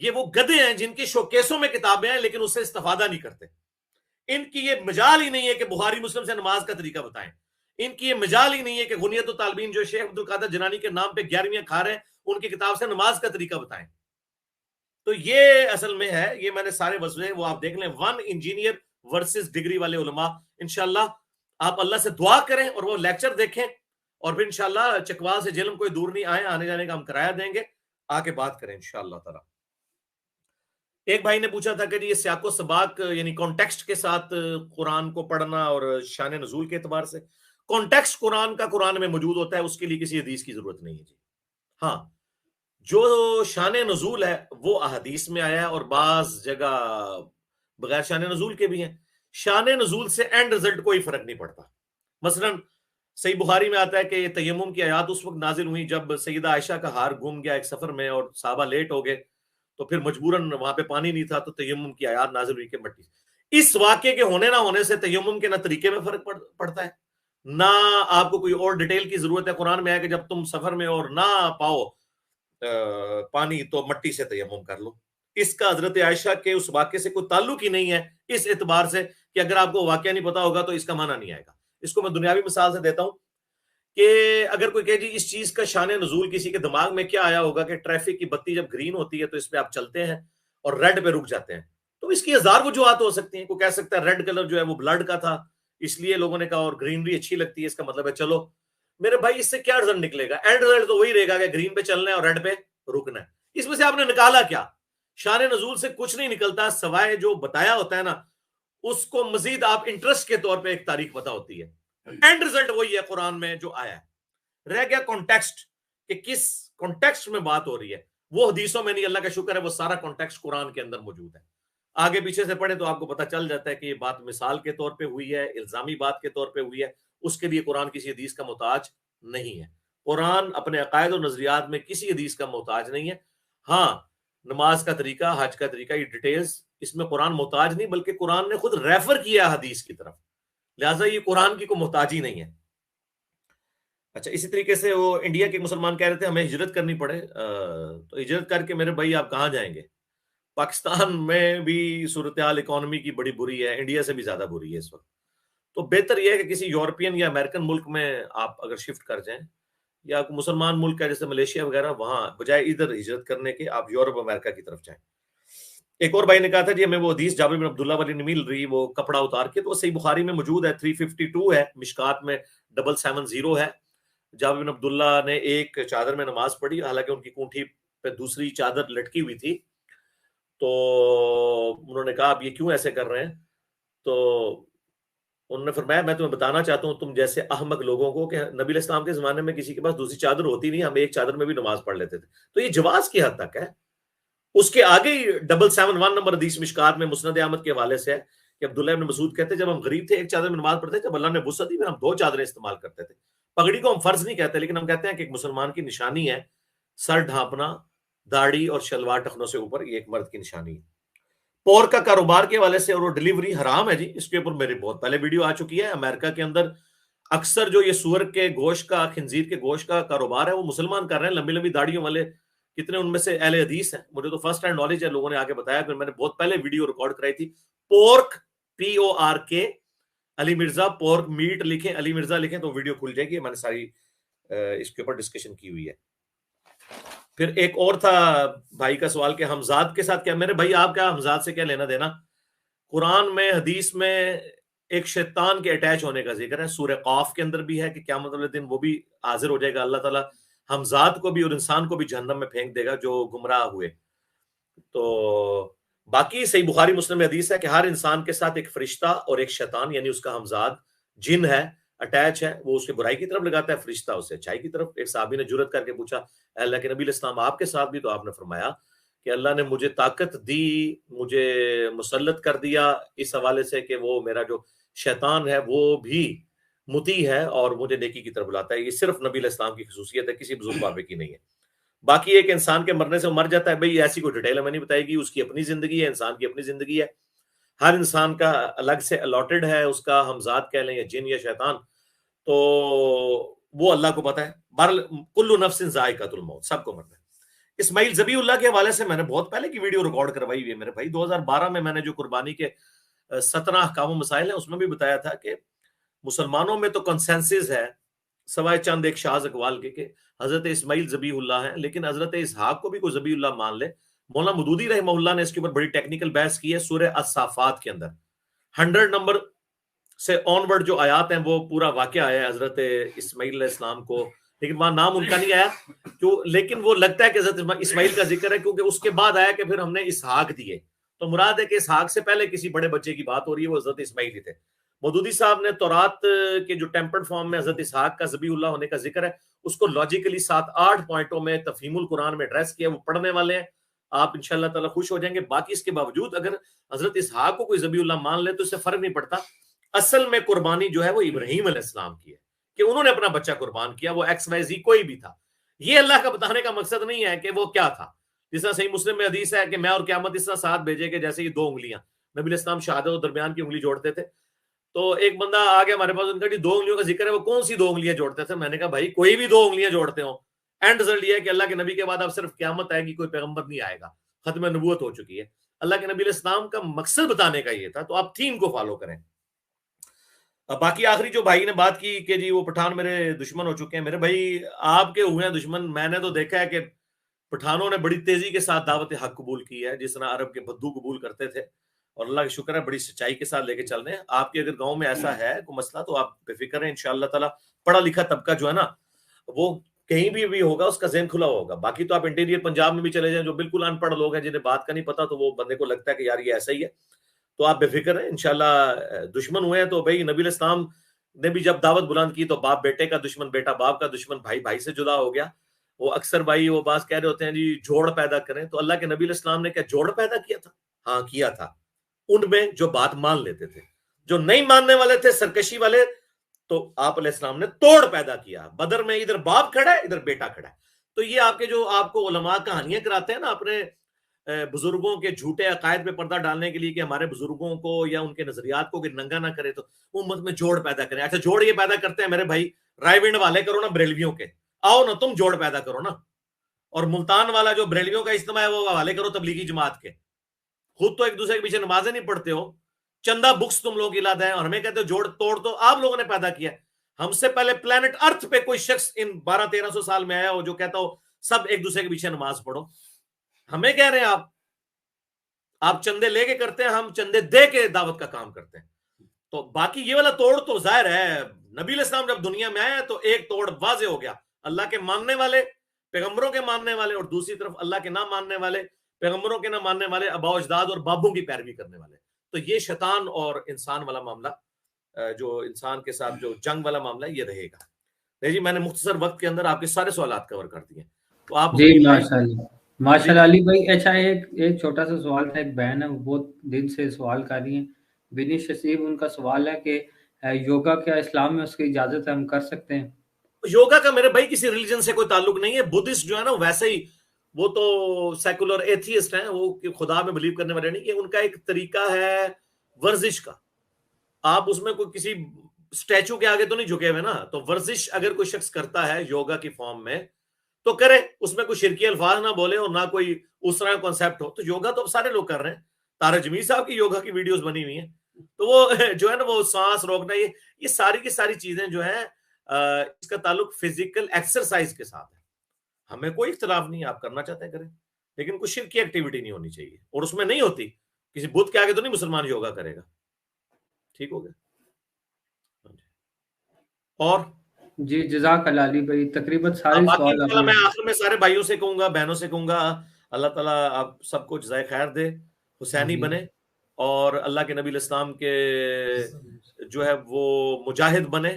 یہ وہ گدھے ہیں جن کے شوکیسوں میں کتابیں ہیں لیکن اس سے استفادہ نہیں کرتے. ان کی یہ مجال ہی نہیں ہے کہ بخاری مسلم سے نماز کا طریقہ بتائیں. ان کی یہ مجال ہی نہیں ہے کہ غنیت الطالبین جو شیخ عبد القادر جنانی کے نام پہ 11ویں کھا رہے ہیں ان کی کتاب سے نماز کا طریقہ بتائیں. تو یہ اصل میں ہے, یہ میں نے سارے وضوح وہ آپ دیکھ لیں, 1 انجینئر ورسز ڈگری والے علماء. انشاءاللہ آپ اللہ سے دعا کریں اور وہ لیکچر دیکھیں, اور پھر انشاءاللہ چکوال سے جہلم کوئی دور نہیں آئے, آنے جانے کا ہم کرایہ دیں گے, آ کے بات کریں انشاءاللہ تعالی. ایک بھائی نے پوچھا تھا کہ یہ سیاق و سباق یعنی کانٹیکسٹ کے ساتھ قرآن کو پڑھنا اور شان نزول کے اعتبار سے, کانٹیکسٹ قرآن کا قرآن میں موجود ہوتا ہے, اس کے لیے کسی حدیث کی ضرورت نہیں ہے جی. ہاں جو شان نزول ہے وہ احادیث میں آیا ہے اور بعض جگہ بغیر شان نزول کے بھی ہیں. شان نزول سے اینڈ رزلٹ کوئی فرق نہیں پڑتا. مثلا صحیح بخاری میں آتا ہے کہ یہ تیمم کی آیات اس وقت نازل ہوئی جب سیدہ عائشہ کا ہار گم گیا ایک سفر میں اور صحابہ لیٹ ہو گئے, تو پھر مجبوراً وہاں پہ پانی نہیں تھا تو تیمم کی آیات نازل ہوئی کہ مٹی. اس واقعے کے ہونے نہ ہونے سے تیمم کے نہ طریقے میں فرق پڑتا ہے, نہ آپ کو کوئی اور ڈیٹیل کی ضرورت ہے. قرآن میں ہے کہ جب تم سفر میں اور نہ پاؤ پانی تو مٹی سے تیمم کر لو. اس کا حضرت عائشہ کے اس واقعے سے کوئی تعلق ہی نہیں ہے, اس اعتبار سے کہ اگر آپ کو واقعہ نہیں پتا ہوگا تو اس کا معنی نہیں آئے گا. اس کو میں دنیاوی مثال سے دیتا ہوں کہ اگر کوئی کہے جی اس چیز کا شان نزول کسی کے دماغ میں کیا آیا ہوگا کہ ٹریفک کی بتی جب گرین ہوتی ہے تو اس پہ آپ چلتے ہیں اور ریڈ پہ رک جاتے ہیں, تو اس کی ہزار وجوہات ہو سکتی ہیں. کوئی کہہ سکتا ہے ریڈ کلر جو ہے وہ بلڈ کا تھا اس لیے لوگوں نے کہا, اور گرینری اچھی لگتی ہے اس کا مطلب ہے چلو. میرے بھائی اس سے کیا رزلٹ نکلے گا؟ اینڈ رزلٹ تو وہی رہے گا کہ گرین پہ چلنا ہے اور ریڈ پہ رکنا ہے. اس میں سے آپ نے نکالا کیا؟ شان نزول سے کچھ نہیں نکلتا سوائے جو بتایا ہوتا ہے نا اس کو مزید آپ انٹرسٹ کے طور پہ ایک تاریخ پتا ہوتی ہے. اینڈ رزلٹ وہی ہے قرآن میں جو آیا ہے. رہ گیا کانٹیکسٹ کہ کس کانٹیکسٹ میں بات ہو رہی ہے, وہ حدیثوں میں نہیں. اللہ کا شکر ہے وہ سارا کانٹیکسٹ قرآن کے اندر موجود ہے. آگے پیچھے سے پڑھیں تو آپ کو پتہ چل جاتا ہے کہ یہ بات مثال کے طور پہ ہوئی ہے, الزامی بات کے طور پہ ہوئی ہے. اس کے لیے قرآن کسی حدیث کا محتاج نہیں ہے. قرآن اپنے عقائد و نظریات میں کسی حدیث کا محتاج نہیں ہے. ہاں نماز کا طریقہ, حج کا طریقہ, یہ ڈیٹیلز اس میں قرآن محتاج نہیں, بلکہ قرآن نے خود ریفر کیا حدیث کی طرف, لہٰذا یہ قرآن کی کوئی محتاجی نہیں ہے. اچھا اسی طریقے سے وہ انڈیا کے مسلمان کہہ رہے تھے ہمیں ہجرت کرنی پڑے, تو ہجرت کر کے میرے بھائی آپ کہاں جائیں گے؟ پاکستان میں بھی صورتحال اکانومی کی بڑی بری ہے, انڈیا سے بھی زیادہ بری ہے اس وقت. تو بہتر یہ ہے کہ کسی یورپین یا امریکن ملک میں آپ اگر شفٹ کر جائیں, یا مسلمان ملک ہے جیسے ملیشیا وغیرہ, وہاں بجائے ادھر ہجرت کرنے کے آپ یورپ امریکہ کی طرف جائیں. ایک اور بھائی نے کہا تھا جی ہمیں وہ حدیث جابر بن عبداللہ والی نہیں مل رہی, وہ کپڑا اتار کے, تو وہ صحیح بخاری میں موجود ہے, 352 ہے, مشکات میں 770 ہے. جابر بن عبداللہ نے ایک چادر میں نماز پڑھی, حالانکہ ان کی کونٹھی پہ دوسری چادر لٹکی ہوئی تھی. تو انہوں نے کہا آپ یہ کیوں ایسے کر رہے ہیں؟ تو انہوں نے فرمایا میں تمہیں بتانا چاہتا ہوں تم جیسے احمق لوگوں کو کہ نبی علیہ السلام کے زمانے میں کسی کے پاس دوسری چادر ہوتی نہیں, ہم ایک چادر میں بھی نماز پڑھ لیتے تھے. تو یہ جواز کی حد تک ہے. اس کے آگے ہی 771 نمبر حدیث مشکات میں مسند احمد کے حوالے سے ہے کہ عبداللہ ابن مسعود کہتے ہیں جب ہم غریب تھے ایک چادر میں نماز پڑھتے تھے, جب اللہ نے وسعت دی پھر ہم 2 چادریں استعمال کرتے تھے. پگڑی کو ہم فرض نہیں کہتے, لیکن ہم کہتے ہیں کہ ایک مسلمان کی نشانی ہے سر ڈھانپنا, داڑھی اور شلوار ٹخنوں سے اوپر, یہ ایک مرد کی نشانی ہے. پور کا کاروبار کے حوالے سے اور وہ ڈلیوری حرام ہے جی, اس کے اوپر میری بہت پہلے ویڈیو آ چکی ہے. امریکہ کے اندر اکثر جو یہ سور کے گوشت کا, خنزیر کے گوشت کا کاروبار ہے وہ مسلمان کر رہے ہیں, لمبی لمبی داڑھیوں والے. کتنے ان میں سے اہل حدیث ہیں, مجھے تو فرسٹ ہینڈ نالج ہے, لوگوں نے آگے بتایا, پھر میں نے بہت پہلے ویڈیو ریکارڈ کرائی تھی. پورک PORK علی مرزا, پورک میٹ لکھیں, علی مرزا لکھیں تو ویڈیو کھل جائے گی, میں نے ساری اس کے اوپر ڈسکشن کی ہوئی ہے. پھر ایک اور تھا بھائی کا سوال کہ حمزات کے ساتھ کیا. میرے بھائی آپ کیا حمزات سے کیا لینا دینا؟ قرآن میں حدیث میں ایک شیطان کے اٹیچ ہونے کا ذکر ہے. سورہ قاف کے اندر بھی ہے کہ قیامت والے دن وہ بھی حاضر ہو جائے گا, اللہ تعالیٰ ہمزاد کو بھی اور انسان کو بھی جہنم میں پھینک دے گا جو گمراہ ہوئے. تو باقی صحیح بخاری مسلم میں حدیث ہے کہ ہر انسان کے ساتھ ایک فرشتہ اور ایک شیطان یعنی اس کا ہمزاد جن ہے, اٹیچ ہے. وہ اس کے برائی کی طرف لگاتا ہے, فرشتہ اسے اچھائی کی طرف. ایک صحابی نے جرأت کر کے پوچھا اے اللہ کے نبی علیہ السلام آپ کے ساتھ بھی؟ تو آپ نے فرمایا کہ اللہ نے مجھے طاقت دی, مجھے مسلط کر دیا اس حوالے سے کہ وہ میرا جو شیطان ہے وہ بھی مطیع ہے اور مجھے نیکی کی طرف بلاتا ہے. یہ صرف نبی علیہ السلام کی خصوصیت ہے, کسی بزرگ بابے کی نہیں ہے. باقی ایک انسان کے مرنے سے مر جاتا ہے, بھئی ایسی کوئی ڈیٹیل ہمیں نہیں بتائی گی. اس کی اپنی زندگی ہے, انسان کی اپنی زندگی ہے. ہر انسان کا الگ سے الاٹڈ ہے, اس کا ہمزاد کہہ لیں یا جن یا شیطان, تو وہ اللہ کو پتا ہے. بہرحال کل نفس ذائقۃ الموت, سب کو مرنا ہے. اسماعیل ذبیح اللہ کے حوالے سے میں نے بہت پہلے کی ویڈیو ریکارڈ کروائی ہوئی ہے میرے بھائی. 2012 میں نے جو قربانی کے 17 احکام و مسائل ہیں اس میں بھی بتایا تھا کہ مسلمانوں میں تو کنسنسس ہے سوائے چند ایک شاذ اقوال کے کہ حضرت اسماعیل ذبیح اللہ ہیں, لیکن حضرت اسحاق کو بھی کوئی ذبیح اللہ مان لے. مولانا مودودی رحمہ اللہ نے اس کے اوپر بڑی ٹیکنیکل بحث کی ہے سورہ الصافات کے اندر. 100 نمبر سے آن ورڈ جو آیات ہیں وہ پورا واقعہ آیا ہے حضرت اسماعیل علیہ السلام کو, لیکن وہاں نام ان کا نہیں آیا کیوں, لیکن وہ لگتا ہے کہ حضرت اسماعیل کا ذکر ہے کیونکہ اس کے بعد آیا کہ پھر ہم نے اسحاق دیے. تو مراد ہے کہ اسحاق سے پہلے کسی بڑے بچے کی بات ہو رہی ہے, وہ حضرت اسماعیل ہی تھے. مودودی صاحب نے تورات کے جو ٹیمپرڈ فارم میں حضرت اسحاق کا ذبیح اللہ ہونے کا ذکر ہے اس کو لاجیکلی 7-8 پوائنٹوں میں تفہیم القرآن میں ایڈریس کیا. وہ پڑھنے والے ہیں, آپ انشاءاللہ تعالی خوش ہو جائیں گے. باقی اس کے باوجود اگر حضرت اسحاق کو کوئی ذبیح اللہ مان لے تو اس سے فرق نہیں پڑتا. اصل میں قربانی جو ہے وہ ابراہیم علیہ السلام کی ہے کہ انہوں نے اپنا بچہ قربان کیا, وہ ایکس وائی زی کوئی بھی تھا. یہ اللہ کا بتانے کا مقصد نہیں ہے کہ وہ کیا تھا. جس طرح صحیح مسلم میں حدیث ہے کہ میں اور قیامت اس طرح ساتھ بھیجے کہ جیسے یہ 2 انگلیاں, نبی علیہ السلام شہادت اور درمیان کی انگلی جوڑتے تھے. تو ایک بندہ آ گیا ہمارے پاس, ان کا 2 انگلیوں کا ذکر ہے, وہ کون سی 2 انگلیاں جوڑتے تھے؟ میں نے کہا بھائی کوئی بھی 2 انگلیاں جوڑتے ہوں. اینڈ رزلٹ یہ ہے کہ اللہ کے نبی کے بعد اب صرف قیامت آئے گی, کوئی پیغمبر نہیں آئے گا, ختم نبوت ہو چکی ہے. اللہ کے نبی علیہ السلام کا مقصد بتانے کا یہ تھا, تو آپ تھیم کو فالو کریں. باقی آخری جو بھائی نے بات کی کہ جی وہ پٹھان میرے دشمن ہو چکے ہیں, میرے بھائی آپ کے ہوئے ہیں دشمن. میں نے تو دیکھا ہے کہ پٹھانوں نے بڑی تیزی کے ساتھ دعوت حق قبول کی ہے, جس طرح عرب کے بدو قبول کرتے تھے, اور اللہ کا شکر ہے بڑی سچائی کے ساتھ لے کے چل رہے ہیں. آپ کے اگر گاؤں میں ایسا ہے کوئی مسئلہ تو آپ بے فکر ہیں, انشاءاللہ تعالی پڑھا لکھا طبقہ جو ہے نا وہ کہیں بھی ہوگا, اس کا ذہن کھلا ہوگا. باقی تو آپ انٹیریئر پنجاب میں بھی چلے جائیں, جو بالکل ان پڑھ لوگ ہیں جنہیں بات کا نہیں پتا, تو وہ بندے کو لگتا ہے کہ یار یہ ایسا ہی ہے. تو آپ بے فکر ہیں, انشاءاللہ دشمن ہوئے ہیں تو بھائی نبی علیہ السلام نے بھی جب دعوت بلند کی تو باپ بیٹے کا دشمن, بیٹا باپ کا دشمن, بھائی بھائی سے جدا ہو گیا. وہ اکثر بھائی وہ بات کہہ رہے ہوتے ہیں جی جوڑ پیدا کریں, تو اللہ کے نبی علیہ السلام نے کیا جوڑ پیدا کیا تھا؟ ہاں کیا تھا, ان میں جو بات مان لیتے تھے. جو نہیں ماننے والے تھے, سرکشی والے, تو آپ علیہ السلام نے توڑ پیدا کیا. بدر میں ادھر باپ کھڑا ہے, ادھر بیٹا کھڑا ہے. تو یہ آپ کے جو آپ کو علماء کہانیاں کراتے ہیں نا اپنے بزرگوں کے جھوٹے عقائد پہ پردہ ڈالنے کے لیے کہ ہمارے بزرگوں کو یا ان کے نظریات کو کہ ننگا نہ کرے تو امت میں جوڑ پیدا کریں. اچھا جوڑ یہ پیدا کرتے ہیں میرے بھائی, رائے ونڈ والے کرو نا بریلویوں کے, آؤ نا تم جوڑ پیدا کرو نا. اور ملتان والا جو بریلویوں کا اجتماع ہے وہ حوالے کرو تبلیغی جماعت کے. خود تو ایک دوسرے کے پیچھے نمازیں نہیں پڑھتے ہو, چندہ بکس تم لوگ علاج ہیں, اور ہمیں کہتے ہو جوڑ توڑ تو آپ لوگوں نے پیدا کیا. ہم سے پہلے پلانٹ ارتھ پہ کوئی شخص ان 1200-1300 سال میں آیا ہو جو کہتا ہو سب ایک دوسرے کے پیچھے نماز پڑھو. ہمیں کہہ رہے ہیں آپ چندے لے کے کرتے ہیں, ہم چندے دے کے دعوت کا کام کرتے ہیں. تو باقی یہ والا توڑ تو ظاہر ہے, نبی علیہ السلام جب دنیا میں آیا تو ایک توڑ واضح ہو گیا, اللہ کے ماننے والے, پیغمبروں کے ماننے والے, اور دوسری طرف اللہ کے نہ ماننے والے, پیغمبروں کے نہ ماننے والے, ابا اجداد اور بابوں کی پیروی کرنے والے. تو یہ شیطان اور انسان والا معاملہ, جو انسان کے ساتھ جو جنگ والا معاملہ ہے, یہ رہے گا. جی میں نے مختصر وقت کے اندر آپ کے سارے سوالات کور کر دیے. تو آپ جی ماشاءاللہ ماشاءاللہ علی بھائی. اچھا ایک چھوٹا سا سوال تھا, ایک بہن ہے وہ بہت دن سے سوال کر رہی ہیں, بنی شسیب, ان کا سوال ہے کہ یوگا کیا اسلام میں اس کی اجازت ہے, ہم کر سکتے ہیں؟ یوگا کا میرے بھائی کسی ریلیجن سے کوئی تعلق نہیں ہے. بدھسٹ جو ہے نا ویسے ہی, وہ تو سیکولر ایتھیسٹ ہیں, وہ خدا میں بلیو کرنے والے نہیں. یہ ان کا ایک طریقہ ہے ورزش کا. آپ اس میں کوئی کسی اسٹیچو کے آگے تو نہیں جھکے ہوئے نا. تو ورزش اگر کوئی شخص کرتا ہے یوگا کی فارم میں تو کرے, اس میں کوئی شرکی الفاظ نہ بولے اور نہ کوئی اس طرح کا کانسیپٹ ہو. تو یوگا تو اب سارے لوگ کر رہے ہیں. تارا جمیل صاحب کی یوگا کی ویڈیوز بنی ہوئی ہیں. تو وہ جو ہے نا وہ سانس روکنا, یہ ساری کی ساری چیزیں جو ہیں اس کا تعلق فزیکل ایکسرسائز کے ساتھ ہے. ہمیں کوئی اختلاف نہیں, آپ کرنا چاہتے ہیں کریں, لیکن کوئی شرکی ایکٹیویٹی نہیں ہونی چاہیے, اور اس میں نہیں ہوتی. کسی بدھ کے آگے تو نہیں مسلمان یوگا کرے گا. ٹھیک ہو گیا. اور جی جزاک اللہ علی بھائی، تقریباً سارے باقی سوال آپ انشاءاللہ نے۔ میں آخر میں سارے بھائیوں سے کہوں گا، بہنوں سے کہوں گا، اللہ تعالیٰ آپ سب کو جزائے خیر دے، حسینی آمین۔ بنے، اور اللہ کے نبی الاسلام کے جو ہے وہ مجاہد بنے،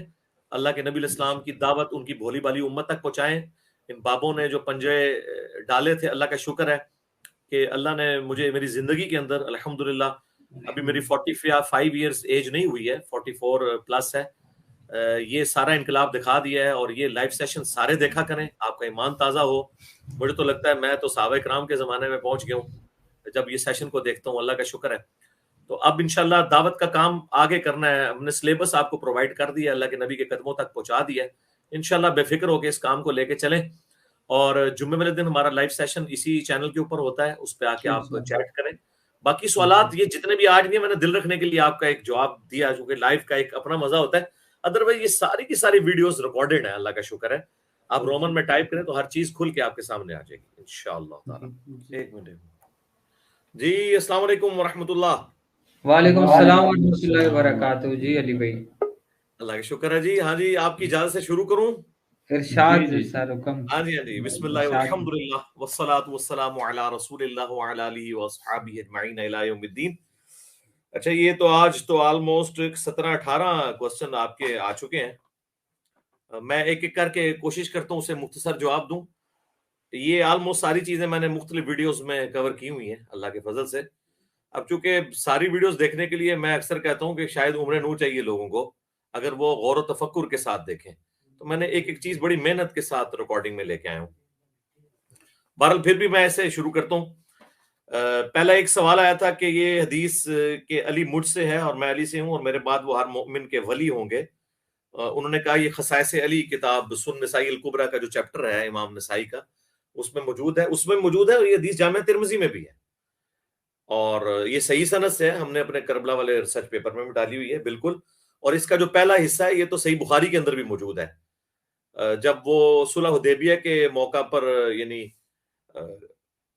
اللہ کے نبی الاسلام کی دعوت ان کی بھولی بھالی امت تک پہنچائیں۔ ان بابوں نے جو پنجے ڈالے تھے، اللہ کا شکر ہے کہ اللہ نے مجھے میری زندگی کے اندر الحمدللہ، ابھی میری 45 ایئرز ایج نہیں ہوئی ہے، 44 پلس ہے، یہ سارا انقلاب دکھا دیا ہے، اور یہ لائیو سیشن سارے دیکھا کریں، آپ کا ایمان تازہ ہو۔ مجھے تو لگتا ہے میں تو صحابہ کرام کے زمانے میں پہنچ گیا ہوں جب یہ سیشن کو دیکھتا ہوں، اللہ کا شکر ہے۔ تو اب انشاءاللہ دعوت کا کام آگے کرنا ہے، ہم نے سلیبس آپ کو پرووائڈ کر دیا، اللہ کے نبی کے قدموں تک پہنچا دیا ہے، انشاءاللہ بے فکر ہو کے اس کام کو لے کے چلیں۔ اور جمعے والے دن ہمارا لائیو سیشن اسی چینل کے اوپر ہوتا ہے، اس پہ آ کے آپ چیٹ کریں۔ باقی سوالات یہ جتنے بھی آج بھی میں نے دل رکھنے کے لیے آپ کا ایک جواب دیا، چونکہ لائیو کا ایک اپنا مزہ ہوتا ہے، ادروائز یہ ساری کی ساری ویڈیوز ریکارڈڈ ہیں، اللہ کا شکر ہے۔ آپ رومن میں ٹائپ کریں تو ہر چیز کھل کے آپ کے سامنے آ جائے گی انشاءاللہ تعالی۔ ایک منٹ جی، السلام علیکم ورحمۃ اللہ۔ وعلیکم السلام ورحمۃ اللہ وبرکاتہ۔ جی علی بھائی، اللہ کا شکر ہے جی۔ ہاں جی، آپ کی اجازت سے شروع کروں؟ ارشاد سر حکم۔ ہاں جی، ہاں جی، بسم اللہ ارشاد۔ والحمد للہ والصلاۃ والسلام علی رسول اللہ وعلی آلہ واصحابہ اجمعین الی یوم الدین۔ اچھا، یہ تو آج تو آلموسٹ 17-18 کوسچن آپ کے آ چکے ہیں، میں ایک ایک کر کے کوشش کرتا ہوں اسے مختصر جواب دوں۔ یہ آلموسٹ ساری چیزیں میں نے مختلف ویڈیوز میں کور کی ہوئی ہیں اللہ کے فضل سے۔ اب چونکہ ساری ویڈیوز دیکھنے کے لیے میں اکثر کہتا ہوں کہ شاید عمریں نو چاہیے لوگوں کو، اگر وہ غور و تفکر کے ساتھ دیکھیں، تو میں نے ایک ایک چیز بڑی محنت کے ساتھ ریکارڈنگ میں لے کے آیا ہوں۔ بہرحال پھر بھی میں ایسے شروع کرتا ہوں۔ پہلا ایک سوال آیا تھا کہ یہ حدیث کہ علی مجھ سے ہے اور میں علی سے ہوں، اور میرے بعد وہ ہر مومن کے ولی ہوں گے۔ انہوں نے کہا یہ خصائص علی کتاب سن نسائی الکبریٰ کا جو چیپٹر ہے امام نسائی کا، اس میں موجود ہے، اور یہ حدیث جامعہ ترمذی میں بھی ہے، اور یہ صحیح سند سے ہے، ہم نے اپنے کربلا والے ریسرچ پیپر میں بھی ڈالی ہوئی ہے بالکل۔ اور اس کا جو پہلا حصہ ہے یہ تو صحیح بخاری کے اندر بھی موجود ہے، جب وہ صلح حدیبیہ کے موقع پر یعنی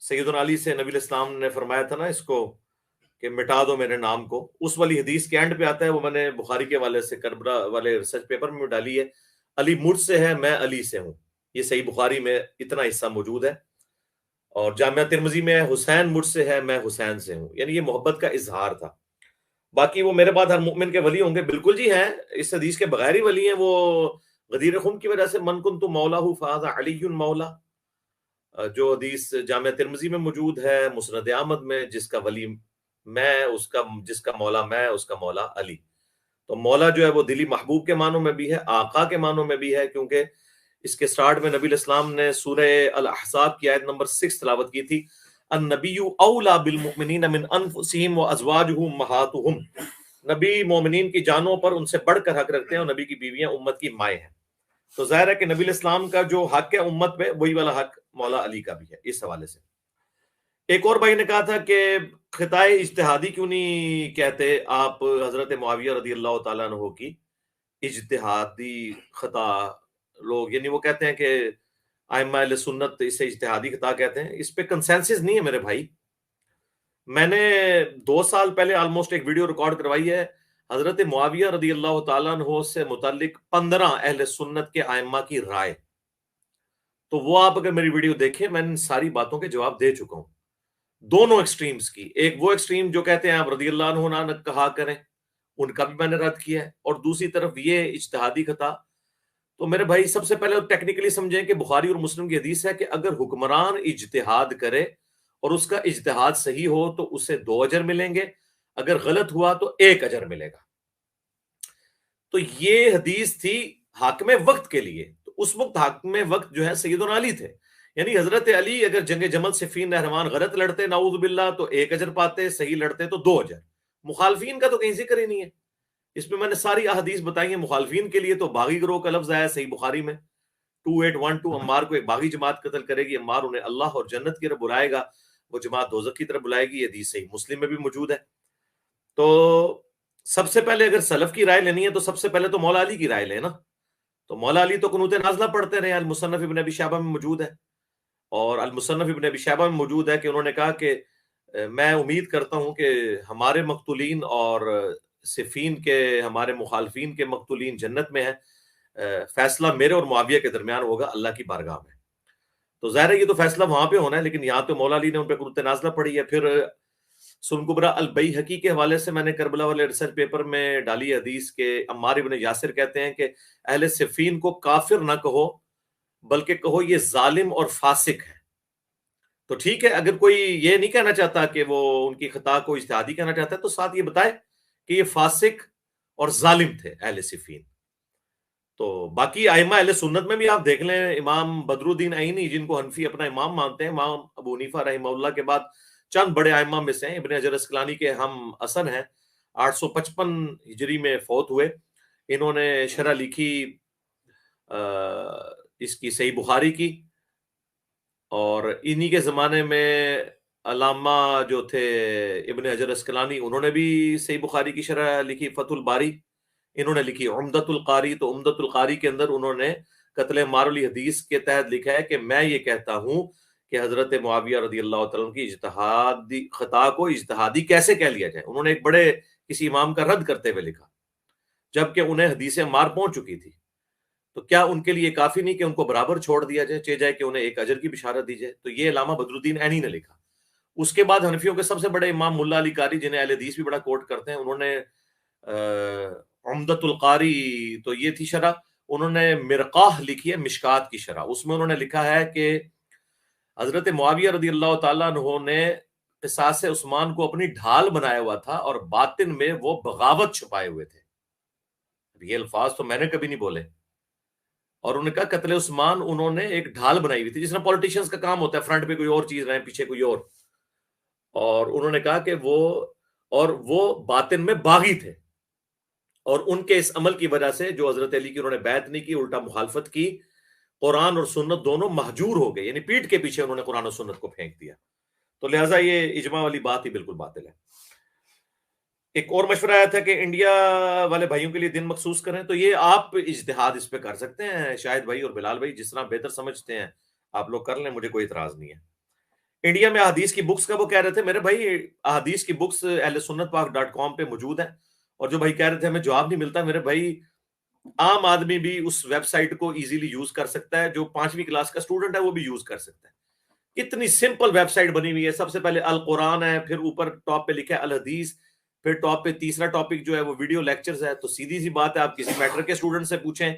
سیدنا علی سے نبی الاسلام نے فرمایا تھا نا اس کو کہ مٹا دو میرے نام کو، اس والی حدیث کے اینڈ پہ آتا ہے، وہ میں نے بخاری کے والے سے کربلا والے ریسرچ پیپر میں ڈالی ہے، علی مجھ سے ہے میں علی سے ہوں، یہ صحیح بخاری میں اتنا حصہ موجود ہے۔ اور جامعہ ترمذی میں حسین مجھ سے ہے میں حسین سے ہوں، یعنی یہ محبت کا اظہار تھا۔ باقی وہ میرے بعد ہر مؤمن کے ولی ہوں گے، بالکل جی ہیں، اس حدیث کے بغیر ہی ولی ہیں وہ، غدیر خم کی وجہ سے من کنت مولا فہذا علی مولا، جو حدیث جامعہ ترمذی میں موجود ہے، مسند احمد میں، جس کا ولی میں، جس کا مولا میں، اس کا مولا علی۔ تو مولا جو ہے وہ دلی محبوب کے معنوں میں بھی ہے، آقا کے معنوں میں بھی ہے، کیونکہ اس کے سٹارٹ میں نبی الاسلام نے سورہ الاحزاب کی آیت نمبر 6 تلاوت کی تھی، النبی اولا بالمؤمنین من انفسہم وازواجہ امہاتہم، نبی مومنین کی جانوں پر ان سے بڑھ کر حق رکھتے ہیں، اور نبی کی بیویاں امت کی مائیں ہیں۔ تو ظاہر ہے کہ نبی الاسلام کا جو حق ہے امت پہ، وہی والا حق مولا علی کا بھی ہے اس حوالے سے۔ ایک اور بھائی نے کہا تھا کہ خطائے اجتہادی کیوں نہیں کہتے آپ حضرت معاویہ رضی اللہ تعالیٰ عنہ کی اجتہادی خطا، لوگ یعنی وہ کہتے ہیں کہ ائمہ اہل سنت اسے اجتہادی خطا کہتے ہیں، اس پہ کنسنسس نہیں ہے میرے بھائی۔ میں نے 2 سال پہلے آلموسٹ ایک ویڈیو ریکارڈ کروائی ہے حضرت معاویہ رضی اللہ تعالیٰ عنہ سے متعلق 15 اہل سنت کے ائمہ کی رائے، تو وہ آپ اگر میری ویڈیو دیکھیں میں نے ساری باتوں کے جواب دے چکا ہوں، دونوں ایکسٹریمز کی۔ ایک وہ ایکسٹریم جو کہتے ہیں آپ رضی اللہ عنہ نہ کہا کریں، ان کا بھی میں نے رد کیا ہے، اور دوسری طرف یہ اجتہادی خطا۔ تو میرے بھائی سب سے پہلے ٹیکنیکلی سمجھیں کہ بخاری اور مسلم کی حدیث ہے کہ اگر حکمران اجتہاد کرے اور اس کا اجتہاد صحیح ہو تو اسے 2 اجر ملیں گے، اگر غلط ہوا تو 1 اجر ملے گا۔ تو یہ حدیث تھی حاکم وقت کے لیے، تو اس وقت حاکم وقت جو ہے سیدنا علی تھے، یعنی حضرت علی اگر جنگ جمل صفین نہروان غلط لڑتے نعوذ باللہ تو 1 اجر پاتے، صحیح لڑتے تو 2 اجر۔ مخالفین کا تو کہیں ذکر ہی نہیں ہے، اس میں نے ساری احادیث بتائی ہیں۔ مخالفین کے لیے تو باغی گروہ کا لفظ آیا صحیح بخاری میں 2812، عمار کو ایک باغی جماعت قتل کرے گی، عمار انہیں اللہ اور جنت کی طرف بلائے گا، وہ جماعت دوزخ کی طرف بلائے گی، یہ حدیث صحیح مسلم میں بھی موجود ہے۔ تو سب سے پہلے اگر سلف کی رائے لینی ہے تو سب سے پہلے تو مولا علی کی رائے لیں نا۔ تو مولا علی تو قنوت نازلہ پڑھتے رہے، المصنف ابن ابی شیبہ میں موجود ہے، اور المصنف ابن ابی شیبہ میں موجود ہے کہ انہوں نے کہا کہ میں امید کرتا ہوں کہ ہمارے مقتولین اور صفین کے ہمارے مخالفین کے مقتولین جنت میں ہیں، فیصلہ میرے اور معاویہ کے درمیان ہوگا اللہ کی بارگاہ میں. تو ظاہر ہے یہ تو فیصلہ وہاں پہ ہونا ہے، لیکن یہاں تو مولا علی نے ان پہ قرۃ نازلہ پڑھی ہے. پھر سن کبرا البیہقی کے حوالے سے میں نے کربلا والے ریسرچ پیپر میں ڈالی حدیث کے عمار ابن یاسر کہتے ہیں کہ اہل صفین کو کافر نہ کہو بلکہ کہو یہ ظالم اور فاسق ہے. تو ٹھیک ہے، اگر کوئی یہ نہیں کہنا چاہتا کہ وہ ان کی خطا کو اجتہادی کہنا چاہتا ہے تو ساتھ یہ بتائے کہ یہ فاسق اور ظالم تھے اہل صفین. تو باقی ائمہ اہل سنت میں بھی آپ دیکھ لیں، امام بدر الدین عینی جن کو حنفی اپنا امام مانتے ہیں، امام ابو حنیفہ رحمہ اللہ کے بعد چند بڑے ائمہ میں سے ہیں. ابن حجر اسقلانی کے ہم اثر ہیں، 855 ہجری میں فوت ہوئے. انہوں نے شرح لکھی اس کی صحیح بخاری کی، اور انہی کے زمانے میں علامہ جو تھے ابن حجر اسقلانی انہوں نے بھی صحیح بخاری کی شرح لکھی فتح الباری. انہوں نے لکھی عمدۃ القاری. تو عمدۃ القاری کے اندر انہوں نے قتل عمار علی حدیث کے تحت لکھا ہے کہ میں یہ کہتا ہوں کہ حضرت معاویہ رضی اللہ تعالیٰ عنہ کی اجتہادی خطا کو اجتہادی کیسے کہہ لیا جائے. انہوں نے ایک بڑے کسی امام کا رد کرتے ہوئے لکھا، جبکہ انہیں حدیث عمار پہنچ چکی تھی. تو کیا ان کے لیے کافی نہیں کہ ان کو برابر چھوڑ دیا جائے، چاہے جائے کہ انہیں ایک اجر کی بشارت دی جائے. تو یہ علامہ بدر الدین عینی نے لکھا. اس کے بعد حنفیوں کے سب سے بڑے امام ملا علی قاری جنہیں اہل حدیث بھی بڑا کوٹ کرتے ہیں، انہوں نے عمدۃ القاری تو یہ تھی شرح. انہوں نے مرقاہ لکھی ہے، مشکات کی شرح. اس میں انہوں نے لکھا ہے کہ حضرت معاویہ رضی اللہ تعالیٰ عنہ نے قصاص عثمان کو اپنی ڈھال بنایا ہوا تھا اور باطن میں وہ بغاوت چھپائے ہوئے تھے. یہ الفاظ تو میں نے کبھی نہیں بولے. اور انہوں نے کہا قتل عثمان انہوں نے ایک ڈھال بنائی ہوئی تھی، جس طرح پولیٹیشنز کا کام ہوتا ہے، فرنٹ پہ کوئی اور چیز رہے پیچھے کوئی اور انہوں نے کہا کہ وہ باطن میں باغی تھے، اور ان کے اس عمل کی وجہ سے جو حضرت علی کی انہوں نے بیعت نہیں کی، الٹا مخالفت کی، قرآن اور سنت دونوں مہجور ہو گئے، یعنی پیٹھ کے پیچھے انہوں نے قرآن اور سنت کو پھینک دیا. تو لہٰذا یہ اجماع والی بات ہی بالکل باطل ہے. ایک اور مشورہ آیا تھا کہ انڈیا والے بھائیوں کے لیے دن مخصوص کریں. تو یہ آپ اجتہاد اس پہ کر سکتے ہیں، شاہد بھائی اور بلال بھائی، جس طرح بہتر سمجھتے ہیں آپ لوگ کر لیں، مجھے کوئی اعتراض نہیں ہے. انڈیا میں احادیث کی بکس کا وہ کہہ رہے تھے، میرے بھائی احادیث کی بکس اہل سنت پاک .com پہ موجود ہیں. اور جو بھائی کہہ رہے تھے ہمیں جواب نہیں ملتا، میرے بھائی عام آدمی بھی اس ویب سائٹ کو ایزیلی یوز کر سکتا ہے. جو 5ویں کلاس کا اسٹوڈنٹ ہے وہ بھی یوز کر سکتا ہے. کتنی سمپل ویب سائٹ بنی ہوئی ہے. سب سے پہلے القرآن ہے، پھر اوپر ٹاپ پہ لکھا ہے الحدیث، پھر ٹاپ پہ تیسرا ٹاپک جو ہے وہ ویڈیو لیکچرز ہے. تو سیدھی سی بات ہے، آپ کسی میٹر کے اسٹوڈنٹ سے پوچھیں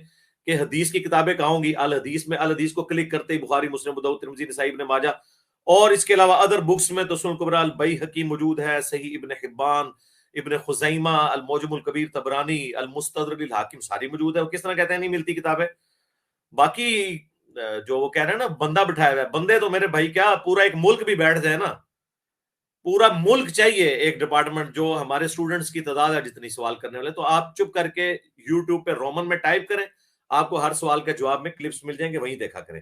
کہ حدیث کی کتابیں کہاں ہوں گی، الحدیث میں. الحدیث کو کلک کرتے ہی بخاری، مسلم، ابو داؤد، ترمذی، نسائی، ابن ماجہ، اور اس کے علاوہ ادر بکس میں تو سنن کبریٰ البیہقی موجود ہے، صحیح ابن حبان، ابن خزیمہ، المعجم الکبیر طبرانی، المستدرک للحاکم، ساری موجود ہے. وہ کس طرح کہتے ہیں نہیں ملتی کتابیں. باقی جو وہ کہہ رہے ہیں نا بندہ بٹھایا ہوا ہے، بندے تو میرے بھائی کیا پورا ایک ملک بھی بیٹھ جائے نا، پورا ملک چاہیے ایک ڈپارٹمنٹ جو ہمارے اسٹوڈنٹس کی تعداد ہے جتنی سوال کرنے والے. تو آپ چپ کر کے یوٹیوب پہ رومن میں ٹائپ کریں، آپ کو ہر سوال کے جواب میں کلپس مل جائیں گے، وہیں دیکھا کریں.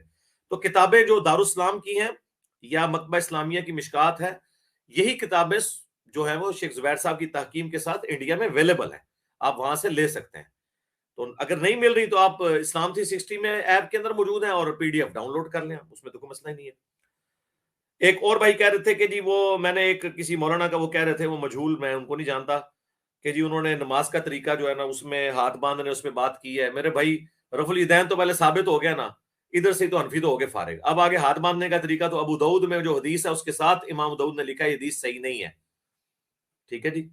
تو کتابیں جو دارالاسلام کی ہیں یا مکتبہ اسلامیہ کی مشکات ہے، یہی کتابیں جو ہیں وہ شیخ زبیر صاحب کی تحکیم کے ساتھ انڈیا میں اویلیبل ہیں، آپ وہاں سے لے سکتے ہیں. تو اگر نہیں مل رہی تو آپ اسلام 360 میں ایپ کے اندر موجود ہیں، اور PDF ڈاؤن لوڈ کر لیں، اس میں تو کوئی مسئلہ ہی نہیں ہے. ایک اور بھائی کہہ رہے تھے کہ جی وہ میں نے ایک کسی مولانا کا وہ کہہ رہے تھے، وہ مجہول، میں ان کو نہیں جانتا، کہ جی انہوں نے نماز کا طریقہ جو ہے نا اس میں ہاتھ باندھنے اس میں بات کی ہے. میرے بھائی رفع الیدین تو پہلے ثابت ہو گیا نا، ادھر سے تو حنفی تو ہو گئے فارغ. اب آگے ہاتھ باندھنے کا طریقہ تو ابو داؤد میں جو حدیث ہے اس کے ساتھ امام ابو داؤد نے لکھا ہے یہ حدیث صحیح نہیں ہے. ٹھیک ہے جی،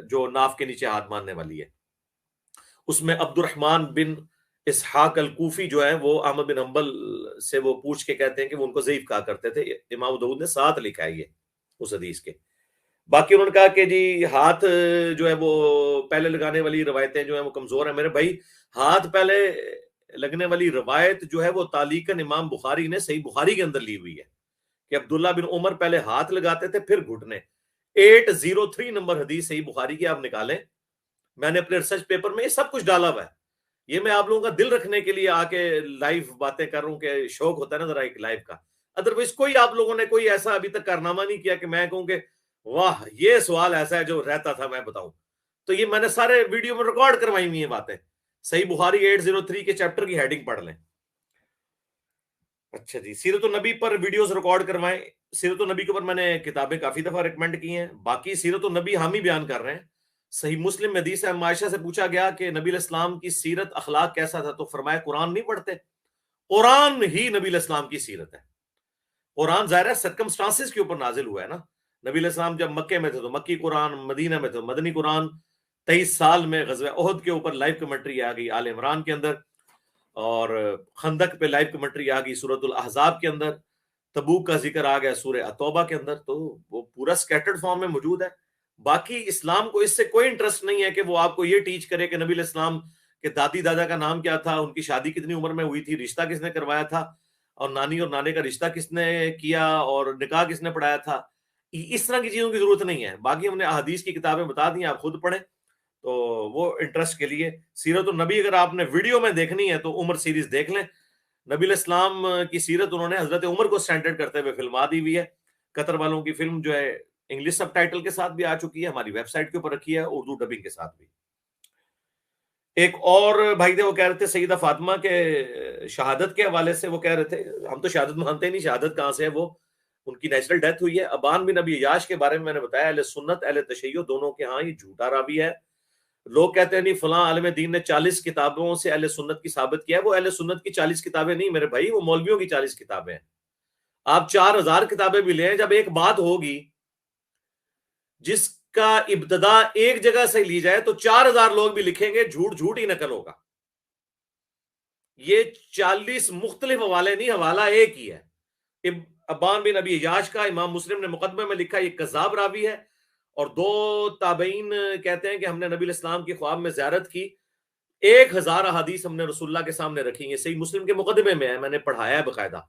جو ناف کے نیچے ہاتھ باندھنے والی ہے، اس میں عبد الرحمن بن اسحاق الکوفی جو ہے وہ احمد بن حنبل سے وہ پوچھ کے کہتے ہیں کہ وہ ان کو ضعیف کہا کرتے تھے. امام ابو داؤد نے ساتھ لکھا ہے یہ اس حدیث کے. باقی انہوں نے کہا کہ جی ہاتھ جو ہے وہ پہلے لگانے والی روایتیں جو ہیں وہ کمزور ہیں. میرے بھائی ہاتھ پہلے لگنے والی روایت جو ہے وہ تعلیقاً امام بخاری نے صحیح بخاری کے اندر لی ہوئی ہے کہ عبداللہ بن عمر پہلے ہاتھ لگاتے تھے پھر گھٹنے. 803 نمبر حدیث صحیح بخاری کی آپ نکالیں. میں نے اپنے ریسرچ پیپر میں یہ سب کچھ ڈالا ہوا ہے. یہ میں آپ لوگوں کا دل رکھنے کے لیے آ کے لائیو باتیں کر رہا ہوں کہ شوق ہوتا ہے نا ذرا ایک لائیو کا. ادروائز کوئی آپ لوگوں نے کوئی ایسا ابھی تک کارنامہ نہیں کیا کہ میں کہوں کہ واہ یہ سوال ایسا ہے جو رہتا تھا میں بتاؤں. تو یہ میں نے سارے ویڈیو میں ریکارڈ کروائی ہوئی ہیں باتیں. صحیح بخاری 803 کے چیپٹر کی ہیڈنگ پڑھ لیں. اچھا جی، سیرت النبی پر ویڈیوز ریکارڈ کروائیں. سیرت النبی کے اوپر میں نے کتابیں کافی دفعہ ریکمینڈ کی ہیں. باقی سیرت النبی ہم ہی بیان کر رہے ہیں. صحیح مسلم میں حدیث ہے، عائشہ سے پوچھا گیا کہ نبی علیہ السلام کی سیرت اخلاق کیسا تھا، تو فرمایا قرآن نہیں پڑھتے؟ قرآن ہی نبی علیہ السلام کی سیرت ہے. قرآن ظاہر ہے سرکمسٹانسز کے اوپر نازل ہوا ہے نا. نبی علیہ السلام جب مکے میں تھے تو مکی قرآن، مدینہ میں تھے تو مدنی قرآن. 23 سال میں غزوہ احد کے اوپر لائیو کمنٹری آ گئی آل عمران کے اندر، اور خندق پہ لائیو کمنٹری آ گئی سورۃ الاحزاب کے اندر، تبوک کا ذکر آ گیا سورہ توبہ کے اندر. تو وہ پورا سکیٹرڈ فارم میں موجود ہے. باقی اسلام کو اس سے کوئی انٹرسٹ نہیں ہے کہ وہ آپ کو یہ ٹیچ کرے کہ نبی علیہ السلام کے دادی دادا کا نام کیا تھا، ان کی شادی کتنی عمر میں ہوئی تھی، رشتہ کس نے کروایا تھا، اور نانی اور نانے کا رشتہ کس نے کیا، اور نکاح کس نے پڑھایا تھا. اس طرح کی چیزوں کی ضرورت نہیں ہے. باقی ہم نے احادیث کی کتابیں بتا دی ہیں، آپ خود پڑھیں. تو وہ انٹرسٹ کے لیے سیرت النبی اگر آپ نے ویڈیو میں دیکھنی ہے تو عمر سیریز دیکھ لیں. نبی علیہ السلام کی سیرت انہوں نے حضرت عمر کو سٹینڈرڈ کرتے ہوئے فلما دی ہوئی ہے. قطر والوں کی فلم جو ہے انگلش سب ٹائٹل کے ساتھ بھی آ چکی ہے، ہماری ویب سائٹ کے اوپر رکھی ہے، اردو ڈبنگ کے ساتھ بھی. ایک اور بھائی تھے، وہ کہہ رہے تھے سیدہ فاطمہ کے شہادت کے حوالے سے، وہ کہہ رہے تھے ہم تو شہادت مانتے نہیں، شہادت کہاں سے ہے، وہ ان کی نیچرل ڈیتھ ہوئی ہے. ابان بن ابی عیاش کے بارے میں نے بتایا، اہل سنت اہل تشیع دونوں کے ہاں یہ جھوٹا راوی ہے. لوگ کہتے ہیں نہیں فلاں عالم دین نے 40 کتابوں سے اہل سنت کی ثابت کیا ہے. وہ اہل سنت کی 40 کتابیں نہیں میرے بھائی، وہ مولویوں کی 40 کتابیں ہیں. آپ 4000 کتابیں بھی لیں، جب ایک بات ہوگی جس کا ابتدا ایک جگہ سے لی جائے تو 4000 لوگ بھی لکھیں گے، جھوٹ جھوٹ ہی نقل ہوگا. یہ 40 مختلف حوالے نہیں، حوالہ ایک ہی ہے. ابان بن ابی عیاش کا امام مسلم نے مقدمے میں لکھا یہ کذاب راوی ہے. اور 2 تابعین کہتے ہیں کہ ہم نے نبی علیہ السلام کی خواب میں زیارت کی. 1000 احادیث ہم نے رسول اللہ کے سامنے رکھی ہیں. صحیح مسلم کے مقدمے میں ہے، میں نے پڑھایا ہے باقاعدہ،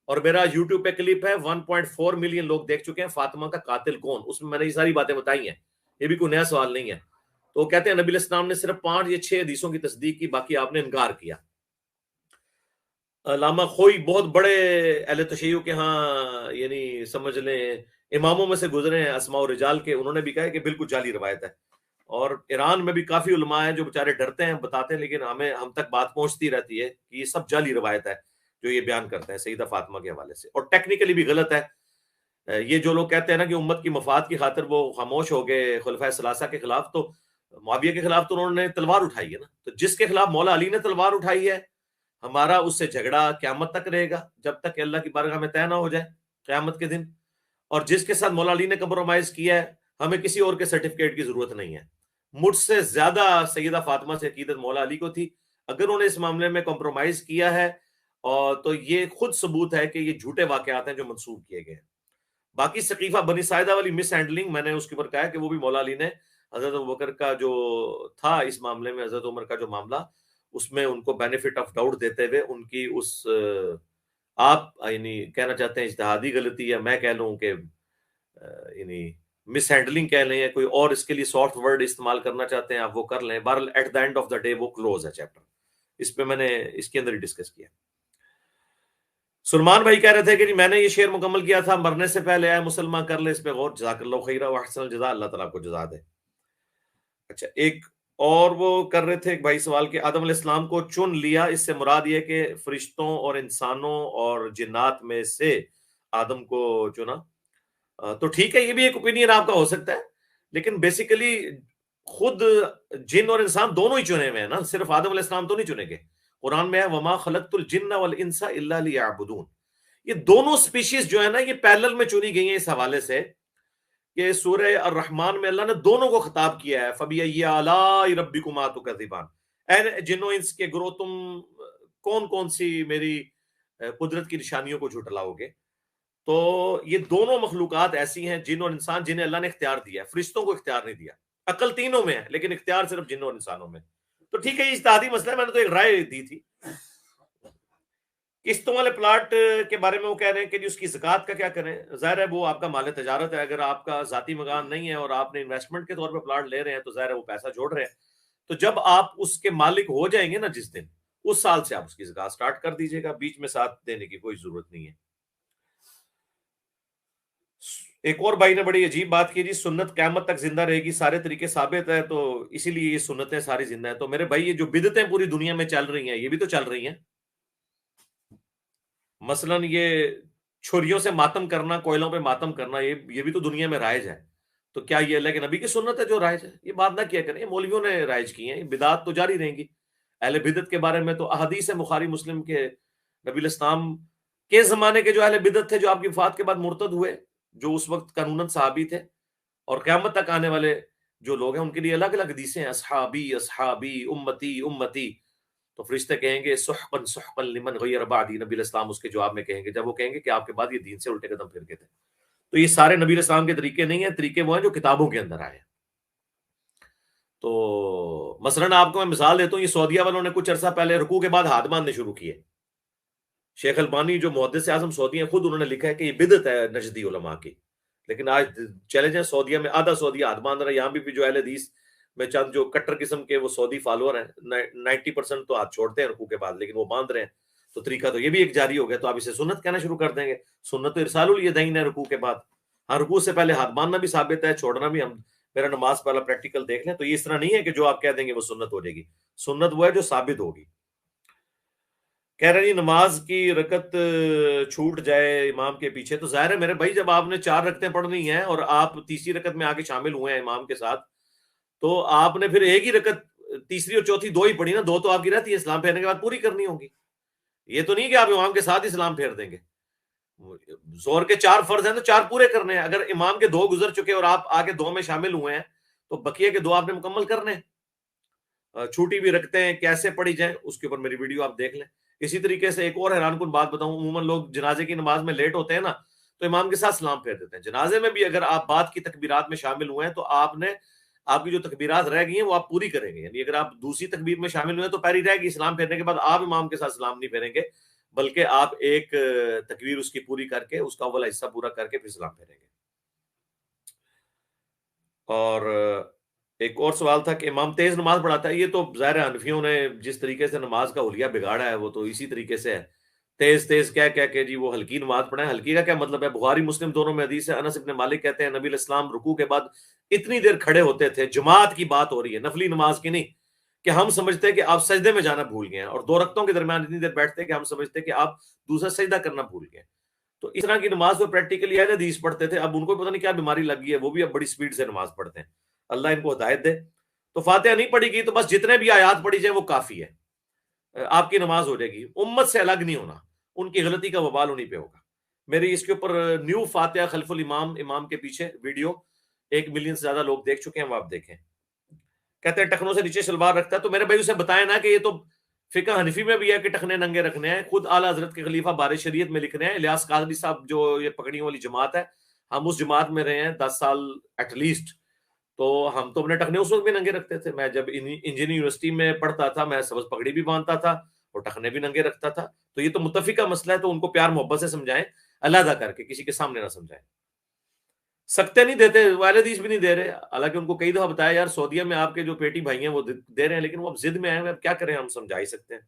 اور میرا یوٹیوب پہ کلپ ہے، 1.4 ملین لوگ دیکھ چکے ہیں. فاطمہ کا قاتل کون، اس میں نے یہ ساری باتیں بتائی ہیں. یہ بھی کوئی نیا سوال نہیں ہے. تو وہ کہتے ہیں نبی علیہ السلام نے صرف 5 یا 6 حدیثوں کی تصدیق کی، باقی آپ نے انکار کیا. علامہ خوئی بہت بڑے اہل تشیع کے ہاں یعنی سمجھ لیں اماموں میں سے گزرے ہیں، اسماء و رجال کے، انہوں نے بھی کہا ہے کہ بالکل جعلی روایت ہے. اور ایران میں بھی کافی علماء ہیں جو بیچارے ڈرتے ہیں بتاتے ہیں، لیکن ہم تک بات پہنچتی رہتی ہے کہ یہ سب جعلی روایت ہے جو یہ بیان کرتے ہیں سیدہ فاطمہ کے حوالے سے، اور ٹیکنیکلی بھی غلط ہے. یہ جو لوگ کہتے ہیں نا کہ امت کی مفاد کی خاطر وہ خاموش ہو گئے خلفائے ثلاثہ کے خلاف، تو معاویہ کے خلاف تو انہوں نے تلوار اٹھائی ہے نا. تو جس کے خلاف مولا علی نے تلوار اٹھائی ہے، ہمارا اس سے جھگڑا قیامت تک رہے گا، جب تک کہ اللہ کی بارگاہ میں طے نہ ہو جائے قیامت کے دن. اور جس کے ساتھ مولا علی نے کمپرومائز کیا ہے، ہمیں کسی اور کے سرٹیفکیٹ کی ضرورت نہیں ہے. مجھ سے زیادہ سیدہ فاطمہ سے عقیدت مولا علی کو تھی. اگر انہوں نے اس معاملے میں کمپرومائز کیا ہے اور تو یہ خود ثبوت ہے کہ یہ جھوٹے واقعات ہیں جو منسوب کیے گئے ہیں. باقی ثقیفہ بنی ساعدہ والی مس ہینڈلنگ، میں نے اس کے اوپر کہا کہ وہ بھی مولا علی نے حضرت ابوبکر کا جو تھا اس معاملے میں، حضرت عمر کا جو معاملہ، اس میں ان کو بینیفٹ آف ڈاؤٹ دیتے ہوئے ان کی اس آپ یعنی کہنا چاہتے ہیں اجتہادی غلطی، یا میں کہہ لوں کہ یعنی مس ہینڈلنگ کہہ لیں، یا کوئی اور اس کے لیے سافٹ ورڈ استعمال کرنا چاہتے ہیں آپ وہ کر لیں. بہرحال at the end of the day وہ کلوز ہے چیپٹر. اس پہ میں نے اس کے اندر ہی ڈسکس کیا. سلمان بھائی کہہ رہے تھے کہ میں نے یہ شعر مکمل کیا تھا، مرنے سے پہلے آئے مسلمان کر لے اس پہ غور، جزاک اللہ خیرہ واحسن الجزاء، اللہ تعالیٰ کو جزا دے. اچھا ایک اور وہ کر رہے تھے ایک بھائی سوال کہ آدم علیہ السلام کو چن لیا، اس سے مراد یہ کہ فرشتوں اور انسانوں اور جنات میں سے آدم کو چنا. تو ٹھیک ہے، یہ بھی ایک اوپینین آپ کا ہو سکتا ہے، لیکن بیسیکلی خود جن اور انسان دونوں ہی چنے ہوئے ہیں نا، صرف آدم علیہ السلام تو نہیں چنے گے. قرآن میں ہے وما خلقت الجن والانس الا لیعبدون. یہ دونوں سپیشیز جو ہے نا یہ پیرلل میں چنی گئی ہیں اس حوالے سے کہ سورہ الرحمن میں اللہ نے دونوں کو خطاب کیا ہے، فَبِأَيِّ آلَاءِ رَبِّكُمَا تُكَذِّبَانِ. اے جنوں انس کے گروہ تم کون کون سی میری قدرت کی نشانیوں کو جھٹلاؤ گے. تو یہ دونوں مخلوقات ایسی ہیں جن اور انسان جنہیں اللہ نے اختیار دیا ہے، فرشتوں کو اختیار نہیں دیا. عقل تینوں میں ہے لیکن اختیار صرف جنوں اور انسانوں میں. تو ٹھیک ہے یہ اجتہادی مسئلہ ہے، میں نے تو ایک رائے دی تھی. قسطوں والے پلاٹ کے بارے میں وہ کہہ رہے ہیں کہ اس کی زکوٰۃ کا کیا کریں. ظاہر ہے وہ آپ کا مال تجارت ہے، اگر آپ کا ذاتی مکان نہیں ہے اور آپ نے انویسٹمنٹ کے طور پہ پلاٹ لے رہے ہیں تو ظاہر ہے وہ پیسہ جوڑ رہے ہیں. تو جب آپ اس کے مالک ہو جائیں گے نا جس دن، اس سال سے آپ اس کی زکوٰۃ سٹارٹ کر دیجیے گا، بیچ میں ساتھ دینے کی کوئی ضرورت نہیں ہے. ایک اور بھائی نے بڑی عجیب بات کی، جی سنت قیامت تک زندہ رہے گی، سارے طریقے ثابت ہے تو اسی لیے یہ سنتیں ساری زندہ ہیں. تو میرے بھائی یہ جو بدعتیں پوری دنیا میں چل رہی ہیں یہ بھی تو چل رہی ہیں. مثلا یہ چھریوں سے ماتم کرنا، کوئلوں پہ ماتم کرنا، یہ بھی تو دنیا میں رائج ہے. تو کیا یہ اللہ کے نبی کی سنت ہے جو رائج ہے؟ یہ بات نہ کیا کریں، یہ مولویوں نے رائج کی ہیں، یہ بدعات تو جاری رہیں گی۔ اہل بدعت کے بارے میں تو احادیث ہے بخاری مسلم کے، نبی الاسلام کے زمانے کے جو اہل بدعت تھے جو آپ کی وفات کے بعد مرتد ہوئے، جو اس وقت قانوناً صحابی تھے، اور قیامت تک آنے والے جو لوگ ہیں ان کے لیے الگ الگ حدیثیں ہیں، اصحابی اصحابی، امتی امتی۔ تو فرشتے کہیں گے سحقا سحقا لمن غیر بعدی، نبی الاسلام اس کے جواب میں کہیں گے، جب وہ کہیں گے کہ آپ کے بعد یہ دین سے الٹے قدم پھر گئے تھے۔ تو یہ سارے نبی الاسلام کے طریقے نہیں ہیں، طریقے وہ ہیں جو کتابوں کے اندر آئے ہیں۔ تو مثلاً آپ کو میں مثال دیتا ہوں، یہ سعودیہ والوں نے کچھ عرصہ پہلے رکوع کے بعد ہاتھ باندھنے شروع کیے۔ شیخ البانی جو محدث اعظم سعودی ہیں، خود انہوں نے لکھا ہے کہ یہ بدعت ہے نجدی علماء کی، لیکن آج چلے جائیں سعودیہ میں آدھا سعودیہ ہاتھ باندھ رہا ہے، یہاں بھی جو اہل حدیث میں چند جو کٹر قسم کے وہ سعودی فالوور ہیں، 90% تو ہاتھ چھوڑتے ہیں رکوع کے بعد، لیکن وہ باندھ رہے ہیں، تو طریقہ تو یہ بھی ایک جاری ہو گیا، تو آپ اسے سنت کہنا شروع کر دیں گے۔ سنت تو ارسال الیدین ہے رکوع کے بعد، ہاں رکوع سے پہلے ہاتھ باندھنا بھی ثابت ہے، چھوڑنا بھی۔ ہم میرا نماز والا پریکٹیکل دیکھ لیں، تو یہ اس طرح نہیں ہے کہ جو آپ کہہ دیں گے وہ سنت ہو جائے گی، سنت وہ ہے جو ثابت ہوگی۔ کہہ رہے ہیں نماز کی رکعت چھوٹ جائے امام کے پیچھے، تو ظاہر ہے میرے بھائی جب آپ نے 4 رکعتیں پڑھنی ہیں اور آپ تیسری رکعت میں آگے شامل ہوئے ہیں امام کے ساتھ، تو آپ نے پھر ایک ہی رکعت تیسری اور چوتھی 2 ہی پڑھی نا، 2 تو آپ کی رہتی ہے، اسلام پھیرنے کے بعد پوری کرنی ہوگی۔ یہ تو نہیں کہ آپ امام کے ساتھ ہی اسلام پھیر دیں گے۔ زور کے 4 فرض ہیں تو 4 پورے کرنے ہیں، اگر امام کے 2 گزر چکے اور آپ آگے 2 میں شامل ہوئے ہیں تو بقیہ کے 2 آپ نے مکمل کرنے ہیں۔ چھوٹی بھی رکھتے ہیں کیسے پڑھی جائیں اس کے اوپر میری ویڈیو آپ دیکھ لیں۔ اسی طریقے سے ایک اور حیران کن بات بتاؤں، عموماً لوگ جنازے کی نماز میں لیٹ ہوتے ہیں نا، تو امام کے ساتھ سلام پھیر دیتے ہیں۔ جنازے میں بھی اگر آپ بعد کی تکبیرات میں شامل ہوئے ہیں تو آپ کی جو تکبیرات رہ گئی ہیں وہ آپ پوری کریں گے، یعنی اگر آپ دوسری تکبیر میں شامل ہوئے ہیں تو پہلی رہ گئی، سلام پھیرنے کے بعد آپ امام کے ساتھ سلام نہیں پھیریں گے، بلکہ آپ ایک تکبیر اس کی پوری کر کے، اس کا والا حصہ پورا کر کے پھر سلام پھیریں گے۔ اور ایک اور سوال تھا کہ امام تیز نماز پڑھاتا ہے، یہ تو ظاہر حنفیوں نے جس طریقے سے نماز کا حلیہ بگاڑا ہے وہ تو اسی طریقے سے ہے، تیز تیز کہہ کہ جی وہ ہلکی نماز پڑھائیں۔ ہلکی کا کیا مطلب ہے؟ بخاری مسلم دونوں میں حدیث ہے، انس ابن مالک کہتے ہیں نبی علیہ السلام رکوع کے بعد اتنی دیر کھڑے ہوتے تھے، جماعت کی بات ہو رہی ہے، نفلی نماز کی نہیں، کہ ہم سمجھتے ہیں کہ آپ سجدے میں جانا بھول گئے ہیں، اور 2 رکعتوں کے درمیان اتنی دیر بیٹھتے کہ ہم سمجھتے کہ آپ دوسرا سجدہ کرنا بھول گئے۔ تو اس طرح کی نماز تو پریکٹیکلی اہل حدیث پڑھتے تھے، اب ان کو پتہ نہیں کیا بیماری لگ گئی ہے، وہ بھی اب بڑی سپیڈ سے نماز پڑھتے ہیں، اللہ ان کو ہدایت دے۔ تو فاتحہ نہیں پڑھی گئی تو بس جتنے بھی آیات پڑھی جائیں وہ کافی ہے، آپ کی نماز ہو جائے گی، امت سے الگ نہیں ہونا، ان کی غلطی کا وبال انہیں پہ ہوگا۔ میری اس کے اوپر نیو فاتحہ خلف الامام، امام کے پیچھے ویڈیو 1 ملین سے زیادہ لوگ دیکھ چکے ہیں، وہ آپ دیکھیں۔ کہتے ہیں ٹخنوں سے نیچے شلوار رکھتا ہے، تو میرے بھائی اسے بتائیں نا کہ یہ تو فقہ حنفی میں بھی ہے کہ ٹخنے ننگے رکھنے ہیں، خود اعلیٰ حضرت کے خلیفہ بار شریعت میں لکھ رہے ہیں، الیاس قادری صاحب جو یہ پگڑیوں والی جماعت ہے، ہم اس جماعت میں رہے ہیں 10 سال ایٹ لیسٹ، تو ہم تو اپنے ٹخنے اس وقت بھی ننگے رکھتے تھے۔ میں جب انجینئرنگ یونیورسٹی میں پڑھتا تھا، میں سبز پگڑی بھی باندھتا تھا اور ٹخنے بھی ننگے رکھتا تھا۔ تو یہ تو متفقہ مسئلہ ہے، تو ان کو پیار محبت سے سمجھائیں، علیحدہ کر کے، کسی کے سامنے نہ سمجھائیں۔ سکتے نہیں دیتے، اہل حدیث بھی نہیں دے رہے، حالانکہ ان کو کئی دفعہ بتایا یار سعودیہ میں آپ کے جو پیٹی بھائی ہیں وہ دے رہے ہیں، لیکن وہ اب ضد میں آئے ہیں، اب کیا کریں، ہم سمجھا ہی سکتے ہیں۔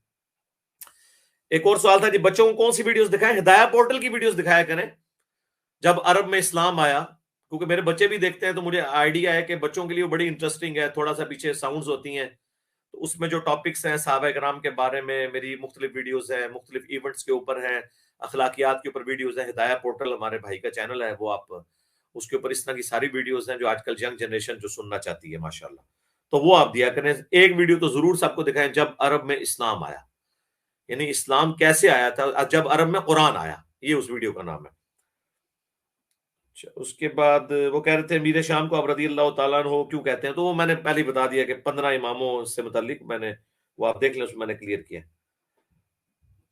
ایک اور سوال تھا جی بچوں کو کون سی ویڈیوز دکھائیں؟ ہدایہ پورٹل کی ویڈیوز دکھایا کریں۔ جب عرب میں اسلام آیا، کیونکہ میرے بچے بھی دیکھتے ہیں تو مجھے آئیڈیا ہے کہ بچوں کے لیے بڑی انٹرسٹنگ ہے، تھوڑا سا پیچھے ساؤنڈز ہوتی ہیں، تو اس میں جو ٹاپکس ہیں صحابہ کرام کے بارے میں میری مختلف ویڈیوز ہیں، مختلف ایونٹس کے اوپر ہیں، اخلاقیات کے اوپر ویڈیوز ہیں۔ ہدایہ پورٹل ہمارے بھائی کا چینل ہے، وہ آپ اس کے اوپر اس طرح کی ساری ویڈیوز ہیں جو آج کل ینگ جنریشن جو سننا چاہتی ہے ماشاءاللہ، تو وہ آپ دیا کریں۔ ایک ویڈیو تو ضرور سب کو دکھائیں جب عرب میں اسلام آیا، یعنی اسلام کیسے آیا تھا، جب عرب میں قرآن آیا، یہ اس ویڈیو کا نام ہے۔ اس کے بعد وہ کہہ رہے تھے امیر شام کو آپ رضی اللہ تعالیٰ عنہ کیوں کہتے ہیں، تو وہ میں نے پہلے بتا دیا کہ 15 اماموں سے متعلق میں نے وہ آپ دیکھ لیں، اس میں نے کلیئر کیا۔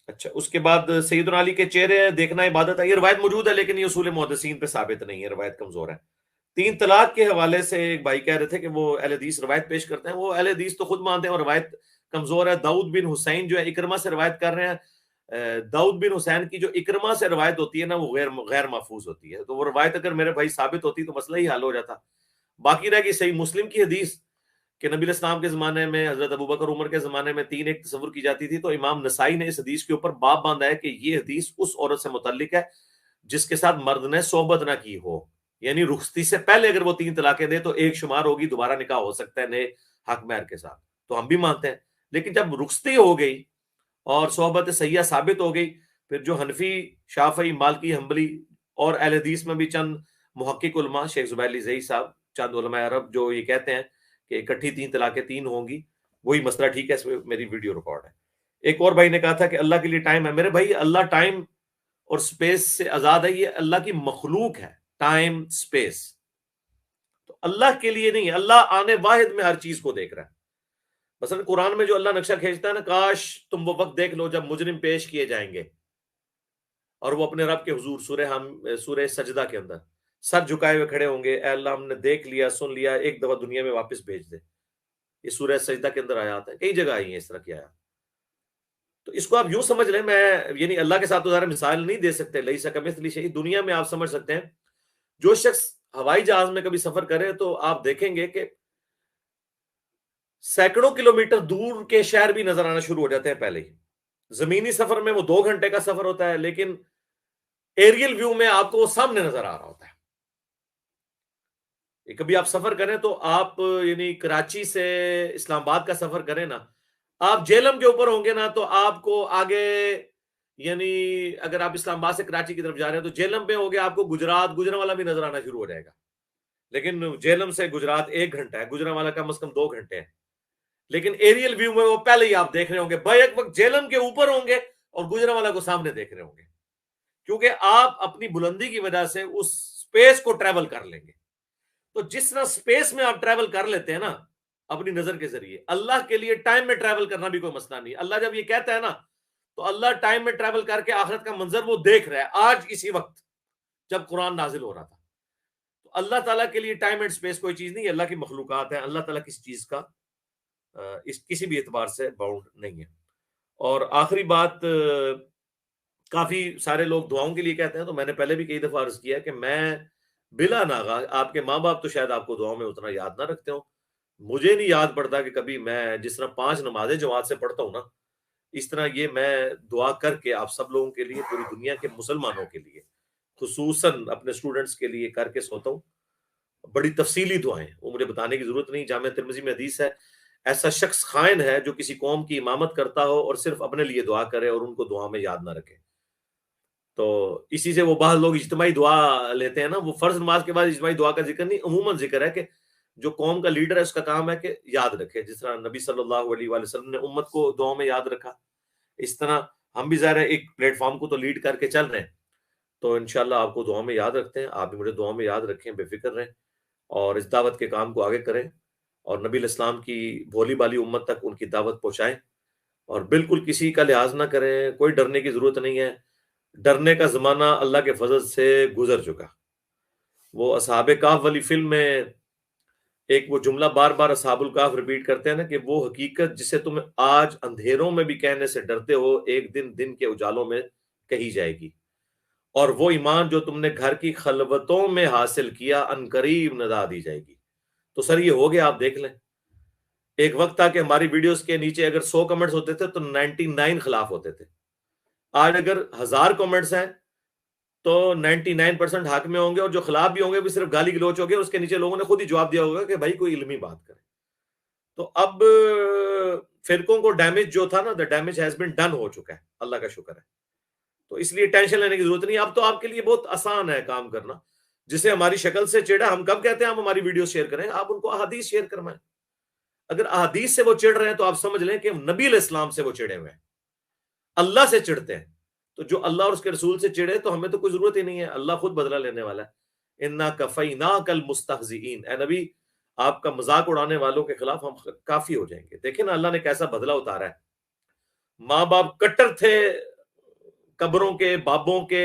اچھا، اس کے بعد سیدنا علی کے چہرے دیکھنا عبادت ہے، یہ روایت موجود ہے لیکن یہ اصول محدثین پہ ثابت نہیں ہے، روایت کمزور ہے۔ 3 طلاق کے حوالے سے ایک بھائی کہہ رہے تھے کہ وہ اہل حدیث روایت پیش کرتے ہیں، وہ اہل حدیث تو خود مانتے ہیں اور روایت کمزور ہے۔ داؤد بن حسین جو ہے اکرمہ سے روایت کر رہے ہیں، داؤد بن حسین کی جو اکرمہ سے روایت ہوتی ہے نا وہ غیر محفوظ ہوتی ہے، تو وہ روایت اگر میرے بھائی ثابت ہوتی تو مسئلہ ہی حل ہو جاتا۔ باقی رہ گئی صحیح مسلم کی حدیث کہ نبی الاسلام کے زمانے میں، حضرت ابوبکر عمر کے زمانے میں 3 ایک تصور کی جاتی تھی، تو امام نسائی نے اس حدیث کے اوپر باب باندھا ہے کہ یہ حدیث اس عورت سے متعلق ہے جس کے ساتھ مرد نے صحبت نہ کی ہو، یعنی رخصتی سے پہلے اگر وہ 3 طلاقیں دے تو ایک شمار ہوگی، دوبارہ نکاح ہو سکتا ہے نئے حق مہر کے ساتھ، تو ہم بھی مانتے ہیں۔ لیکن جب رخصتی ہو گئی اور صحبت سیاح ثابت ہو گئی، پھر جو حنفی، شافعی، مالکی، حنبلی اور اہل حدیث میں بھی چند محقق علماء، شیخ زبیر علی زئی صاحب، چند علماء عرب جو یہ کہتے ہیں کہ اکٹھی 3 طلاقیں 3 ہوں گی، وہی مسئلہ ٹھیک ہے، اس میں میری ویڈیو ریکارڈ ہے۔ ایک اور بھائی نے کہا تھا کہ اللہ کے لیے ٹائم ہے۔ میرے بھائی اللہ ٹائم اور سپیس سے آزاد ہے، یہ اللہ کی مخلوق ہے، ٹائم سپیس تو اللہ کے لیے نہیں ہے۔ اللہ آنے واحد میں ہر چیز کو دیکھ رہا ہے۔ مثلا قرآن میں جو اللہ نقشہ کھینچتا ہے نا، کاش تم وہ وقت دیکھ لو جب مجرم پیش کیے جائیں گے اور وہ اپنے رب کے حضور، سورہ سجدہ کے اندر سر جھکائے ہوئے کھڑے ہوں گے، اے اللہ ہم نے دیکھ لیا، سن لیا، ایک دفعہ دنیا میں واپس بھیج دے۔ یہ سورہ سجدہ کے اندر آیات ہے، کئی جگہ آئی ہیں اس طرح کی آیات۔ تو اس کو آپ یوں سمجھ لیں، میں یعنی اللہ کے ساتھ تو ظاہر مثال نہیں دے سکتے، لیس کمثلہ شیء، دنیا میں آپ سمجھ سکتے ہیں۔ جو شخص ہوائی جہاز میں کبھی سفر کرے تو آپ دیکھیں گے کہ سینکڑوں کلومیٹر دور کے شہر بھی نظر آنا شروع ہو جاتے ہیں پہلے ہی۔ زمینی سفر میں وہ 2 گھنٹے کا سفر ہوتا ہے، لیکن ایریل ویو میں آپ کو وہ سامنے نظر آ رہا ہوتا ہے۔ کبھی آپ سفر کریں تو آپ یعنی کراچی سے اسلام آباد کا سفر کریں نا، آپ جیلم کے اوپر ہوں گے نا تو آپ کو آگے، یعنی اگر آپ اسلام آباد سے کراچی کی طرف جا رہے ہیں تو جیلم پہ ہوگے، آپ کو گجرات، گجرانوالہ بھی نظر آنا شروع ہو جائے گا۔ لیکن جیلم سے گجرات 1 گھنٹہ ہے، گجرانوالہ کم از کم 2 گھنٹے ہیں۔ لیکن ایریل ویو میں وہ پہلے ہی آپ دیکھ رہے ہوں گے، بیک وقت جیلم کے اوپر ہوں گے اور گجرانوالہ کو سامنے دیکھ رہے ہوں گے، کیونکہ آپ اپنی بلندی کی وجہ سے اس سپیس کو ٹریول کر لیں گے۔ تو جس طرح سپیس میں آپ ٹریول کر لیتے ہیں نا اپنی نظر کے ذریعے، اللہ کے لیے ٹائم میں ٹریول کرنا بھی کوئی مسئلہ نہیں۔ اللہ جب یہ کہتا ہے نا تو اللہ ٹائم میں ٹریول کر کے آخرت کا منظر وہ دیکھ رہا ہے آج اسی وقت جب قرآن نازل ہو رہا تھا۔ تو اللہ تعالیٰ کے لیے ٹائم اینڈ سپیس کوئی چیز نہیں ہے، اللہ کی مخلوقات ہیں، اللہ تعالیٰ کسی چیز کا کسی بھی اعتبار سے باؤنڈ نہیں ہے۔ اور آخری بات، کافی سارے لوگ دعاؤں کے لیے کہتے ہیں، تو میں نے پہلے بھی کئی دفعہ عرض کیا کہ میں بلا ناغہ، آپ کے ماں باپ تو شاید آپ کو دعاؤں میں اتنا یاد نہ رکھتے ہوں، مجھے نہیں یاد پڑتا کہ کبھی میں جس طرح 5 نمازیں جماعت سے پڑھتا ہوں نا، اس طرح یہ میں دعا کر کے آپ سب لوگوں کے لیے، پوری دنیا کے مسلمانوں کے لیے، خصوصاً اپنے اسٹوڈنٹس کے لیے کر کے سوتا ہوں۔ بڑی تفصیلی دعائیں، وہ مجھے بتانے کی ضرورت نہیں۔ جامعہ ترمذی میں حدیث ہے، ایسا شخص خائن ہے جو کسی قوم کی امامت کرتا ہو اور صرف اپنے لیے دعا کرے اور ان کو دعا میں یاد نہ رکھے۔ تو اسی سے وہ بعض لوگ اجتماعی دعا لیتے ہیں نا، وہ فرض نماز کے بعد اجتماعی دعا کا ذکر نہیں، عموماً ذکر ہے کہ جو قوم کا لیڈر ہے اس کا کام ہے کہ یاد رکھے، جس طرح نبی صلی اللہ علیہ وآلہ وسلم نے امت کو دعاؤں میں یاد رکھا، اس طرح ہم بھی ظاہر ہے ایک پلیٹ فارم کو تو لیڈ کر کے چل رہے ہیں، تو انشاءاللہ آپ کو دعاؤں میں یاد رکھتے ہیں، آپ بھی مجھے دعاؤں میں یاد رکھیں، بے فکر رہیں اور اس دعوت کے کام کو آگے کریں اور نبی الاسلام کی بھولی بالی امت تک ان کی دعوت پہنچائیں، اور بالکل کسی کا لحاظ نہ کریں، کوئی ڈرنے کی ضرورت نہیں ہے۔ ڈرنے کا زمانہ اللہ کے فضل سے گزر چکا۔ وہ اصحاب کہف والی فلم میں ایک وہ جملہ بار بار اصحاب الکہف ریپیٹ کرتے ہیں نا کہ وہ حقیقت جسے تم آج اندھیروں میں بھی کہنے سے ڈرتے ہو، ایک دن دن کے اجالوں میں کہی جائے گی، اور وہ ایمان جو تم نے گھر کی خلوتوں میں حاصل کیا عنقریب ندا دی جائے گی۔ تو سر یہ ہو گیا، آپ دیکھ لیں، ایک وقت تھا کہ ہماری ویڈیوز کے نیچے اگر 100 کمنٹس ہوتے تھے تو 99 خلاف ہوتے تھے، آج اگر 1000 کمنٹس ہیں تو 99% حق میں ہوں گے، اور جو خلاف بھی ہوں گے بھی صرف گالی گلوچ ہو گے، اس کے نیچے لوگوں نے خود ہی جواب دیا ہوگا کہ بھائی کوئی علمی بات کرے۔ تو اب فرقوں کو ڈیمیج جو تھا نا، the damage has been done ہو چکا ہے، اللہ کا شکر ہے۔ تو اس لیے ٹینشن لینے کی ضرورت نہیں، اب تو آپ کے لیے بہت آسان ہے کام کرنا۔ جسے ہماری شکل سے چڑھا، ہم کب کہتے ہیں ہم ہماری ویڈیو شیئر کریں، آپ ان کو احادیث شیئر کروائیں۔ اگر احادیث سے وہ چڑھ رہے ہیں تو آپ سمجھ لیں کہ نبی علیہ السلام سے وہ چڑھے ہوئے ہیں، اللہ سے چڑھتے ہیں، تو جو اللہ اور اس کے رسول سے چڑھے تو ہمیں تو کوئی ضرورت ہی نہیں ہے، اللہ خود بدلہ لینے والا ہے۔ اِنَّا كَفَيْنَاكَ الْمُسْتَهْزِئِينَ، اے نبی آپ کا مذاق اڑانے والوں کے خلاف ہم کافی ہو جائیں گے۔ دیکھیں نا اللہ نے کیسا بدلہ اتارا ہے۔ ماں باپ کٹر تھے، قبروں کے، بابوں کے،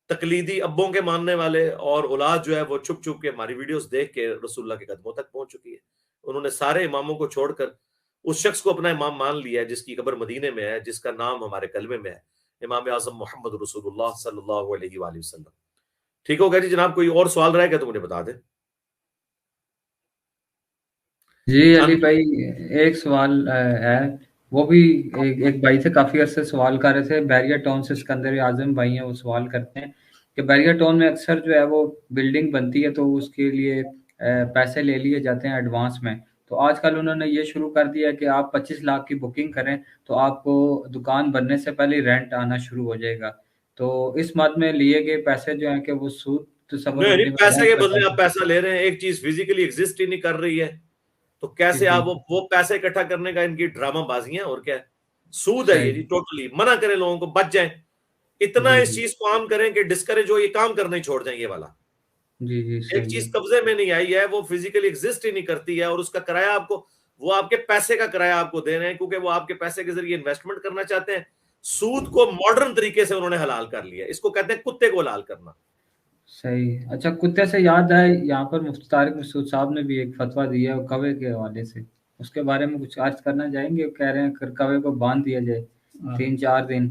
تقلیدی ابوں کے ماننے والے، اور اولاد جو ہے وہ چھپ چھپ کے ہماری ویڈیوز دیکھ کے رسول اللہ کے قدموں تک پہنچ چکی ہے۔ انہوں نے سارے اماموں کو چھوڑ کر اس شخص کو اپنا امام مان لیا ہے جس کی قبر مدینے میں ہے، جس کا نام ہمارے کلمے میں ہے، امام اعظم محمد رسول اللہ صلی اللہ علیہ وآلہ وسلم۔ ٹھیک ہو گیا جی جناب، کوئی اور سوال رہے گا تو مجھے بتا دیں۔ جی علی چند بھائی، ایک سوال ہے، وہ بھی ایک بھائی سے کافی عرصے سوال کر رہے تھے، بیریا ٹاؤن سے اسکندر اعظم بھائی ہیں، وہ سوال کرتے ہیں کہ بیریا ٹاؤن میں اکثر جو ہے وہ بلڈنگ بنتی ہے تو اس کے لیے پیسے لے لیے جاتے ہیں ایڈوانس میں، تو آج کل انہوں نے یہ شروع کر دیا کہ آپ 25 لاکھ کی بکنگ کریں تو آپ کو دکان بننے سے پہلے رینٹ آنا شروع ہو جائے گا، تو اس مد میں لیے گئے پیسے جو ہیں کہ وہ سود تصور نہیں اپنی پیسے برداشت کے کر بدلے آپ سکتے پیسہ لے رہے ہیں، ایک چیز فزیکلی ایگزسٹ ہی نہیں کر رہی ہے، تو ہیں۔ کیسے جی آپ جی وہ پیسے اکٹھا کرنے کا ان کی ڈرامہ بازیاں اور کیا ہے، سود ہے یہ صحیح، جی، ٹوٹلی منع کریں لوگوں کو، بچ جائیں، اتنا جی اس جی چیز کو عام کریں کہ ڈسکریج ہو، یہ کام کرنا ہی چھوڑ جائیں یہ والا۔ جی جی ایک صحیح ہے، چیز قبضے میں نہیں آئی ہے، وہ فزیکلی ایگزسٹ ہی نہیں کرتی ہے، اور اس کا کرایہ آپ کو، وہ آپ کے پیسے کا کرایہ آپ کو دے رہے ہیں، کیونکہ وہ آپ کے پیسے کے ذریعے انویسٹمنٹ کرنا چاہتے ہیں۔ سود کو ماڈرن طریقے سے انہوں نے حلال کر لیا، اس کو کہتے ہیں کتے کو حلال کرنا۔ صحیح۔ اچھا، کتے سے یاد ہے، یہاں پر مفتی طارق مسعود صاحب نے بھی ایک فتویٰ دیا ہے کوے کے حوالے سے، اس کے بارے میں کچھ عرض کرنا چاہیں گے؟ کہہ رہے ہیں کہ کوے کو باندھ دیا جائے 3-4 دن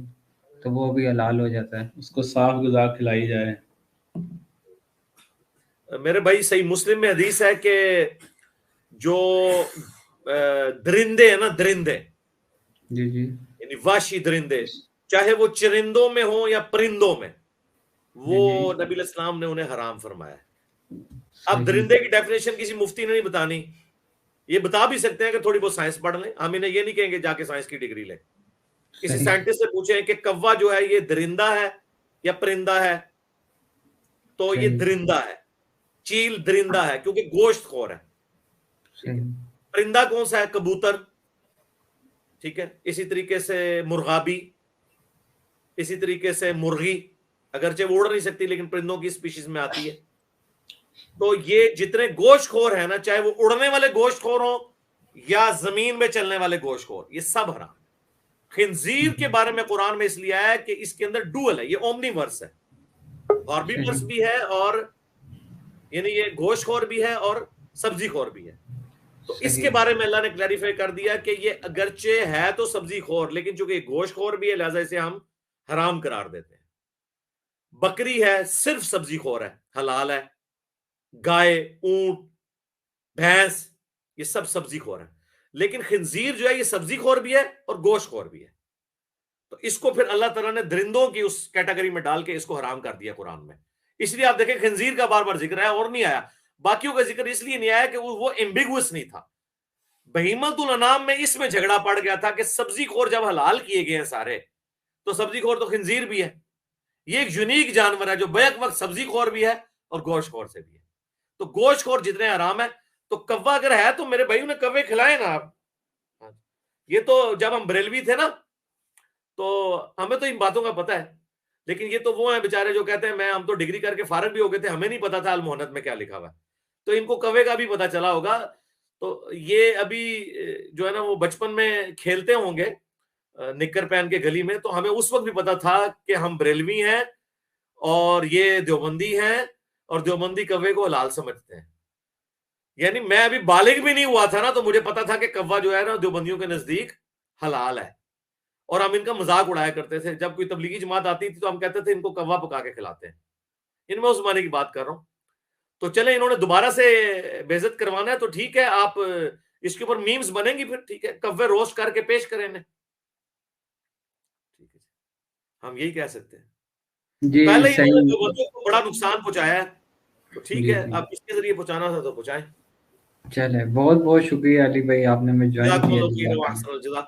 تو وہ بھی حلال ہو جاتا ہے۔ اس کو صاف غذا کھلائی جائے۔ میرے بھائی صحیح مسلم میں حدیث ہے کہ جو درندے ہیں نا، درندے جی جی یعنی وحشی درندے، چاہے وہ چرندوں میں ہوں یا پرندوں میں، جی وہ جی نبی علیہ السلام نے انہیں حرام فرمایا ہے۔ اب صحیح، درندے کی ڈیفینیشن کسی مفتی نے نہیں بتانی، یہ بتا بھی سکتے ہیں کہ تھوڑی بہت سائنس پڑھ لیں، ہم انہیں یہ نہیں کہیں گے جا کے سائنس کی ڈگری لیں۔ کسی صحیح، سائنٹسٹ سے پوچھیں کہ کوا جو ہے یہ درندہ ہے یا پرندہ ہے، تو یہ صحیح، درندہ ہے، چیل درندہ ہے کیونکہ گوشت خور ہے، ٹھیک ہے۔ صحیح، پرندہ کون سا ہے؟ کبوتر، ٹھیک ہے۔ اسی طریقے سے مرغابی، اسی طریقے سے مرغی، اگرچہ وہ اڑ نہیں سکتی لیکن پرندوں کی اسپیشیز میں آتی ہے۔ تو یہ جتنے گوشت خور ہیں نا، چاہے وہ اڑنے والے گوشت خور ہوں یا زمین میں چلنے والے گوشت خور، یہ سب حرام۔ خنزیر کے بارے میں قرآن میں اس لیے آیا ہے کہ اس کے اندر ڈوئل ہے، یہ اومنی ورس ہے، ہاربی ورس صحیح، بھی ہے، اور یعنی یہ گوشت خور بھی ہے اور سبزی خور بھی ہے۔ تو اس کے صحیح، بارے میں اللہ نے کلیریفائی کر دیا کہ یہ اگرچہ ہے تو سبزی خور، لیکن چونکہ یہ گوشت خور بھی ہے لہذا اسے ہم حرام قرار دیتے ہیں۔ بکری ہے صرف سبزی خور ہے، حلال ہے۔ گائے، اونٹ، بھینس، یہ سب سبزی خور ہے، لیکن خنزیر جو ہے یہ سبزی خور بھی ہے اور گوشت خور بھی ہے۔ تو اس کو پھر اللہ تعالیٰ نے درندوں کی اس کیٹیگری میں ڈال کے اس کو حرام کر دیا قرآن میں۔ اس لیے آپ دیکھیں خنزیر کا بار بار ذکر ہے اور نہیں آیا، باقیوں کا ذکر اس لیے نہیں آیا کہ وہ ایمبیگوس نہیں تھا۔ بہیمت الانام میں اس میں جھگڑا پڑ گیا تھا کہ سبزی خور جب حلال کیے گئے ہیں سارے، تو سبزی خور تو خنزیر بھی ہے، یہ ایک یونیک جانور ہے جو بیک وقت سبزی خور بھی ہے اور گوشت خور سے بھی ہے۔ تو گوشت خور جتنے حرام ہے، تو کوا اگر ہے تو میرے بھائیوں نے کوے کھلائے نا آپ۔ یہ تو جب ہم بریلوی تھے نا تو ہمیں تو ان باتوں کا پتہ ہے، لیکن یہ تو وہ ہیں بیچارے جو کہتے ہیں ہم تو ڈگری کر کے فارغ بھی ہو گئے تھے، ہمیں نہیں پتا تھا المحنت میں کیا لکھا ہوا ہے، تو ان کو کوے کا بھی پتا چلا ہوگا۔ تو یہ ابھی جو ہے نا وہ بچپن میں کھیلتے ہوں گے نکر پہن کے گلی میں، تو ہمیں اس وقت بھی پتا تھا کہ ہم بریلوی ہیں اور یہ دیوبندی ہیں، اور دیوبندی کوے کو حلال سمجھتے ہیں۔ یعنی میں ابھی بالغ بھی نہیں ہوا تھا نا، تو مجھے پتا تھا کہ کوا جو ہے نا دیوبندیوں کے نزدیک حلال ہے، اور ہم ان کا مذاق اڑایا کرتے تھے۔ جب کوئی تبلیغی جماعت آتی تھی تو ہم کہتے تھے ان کو کوا پکا کے کھلاتے ہیں۔ ان میں اس زمانے کی بات کر رہا ہوں۔ تو چلیں انہوں نے دوبارہ سے بے عزت کروانا ہے تو ٹھیک ہے، آپ اس کے اوپر میمز بنیں گی، پھر ٹھیک ہے، کوے روسٹ کر کے پیش کریں انہیں، ٹھیک ہے، ہم یہی کہہ سکتے ہیں۔ جی پہلے ہی انہوں نے صحیح، دیوبندیوں کو بڑا نقصان پہنچایا ہے، تو ٹھیک جی ہے، جی اب کس کے ذریعے پہنچانا تھا تو پہنچائیں۔ چلے، بہت بہت شکریہ علی بھائی، آپ نے ہمیں جوائن جزاکم کیا، اللہ خیر جزاک و اللہ۔ احسن الجزا۔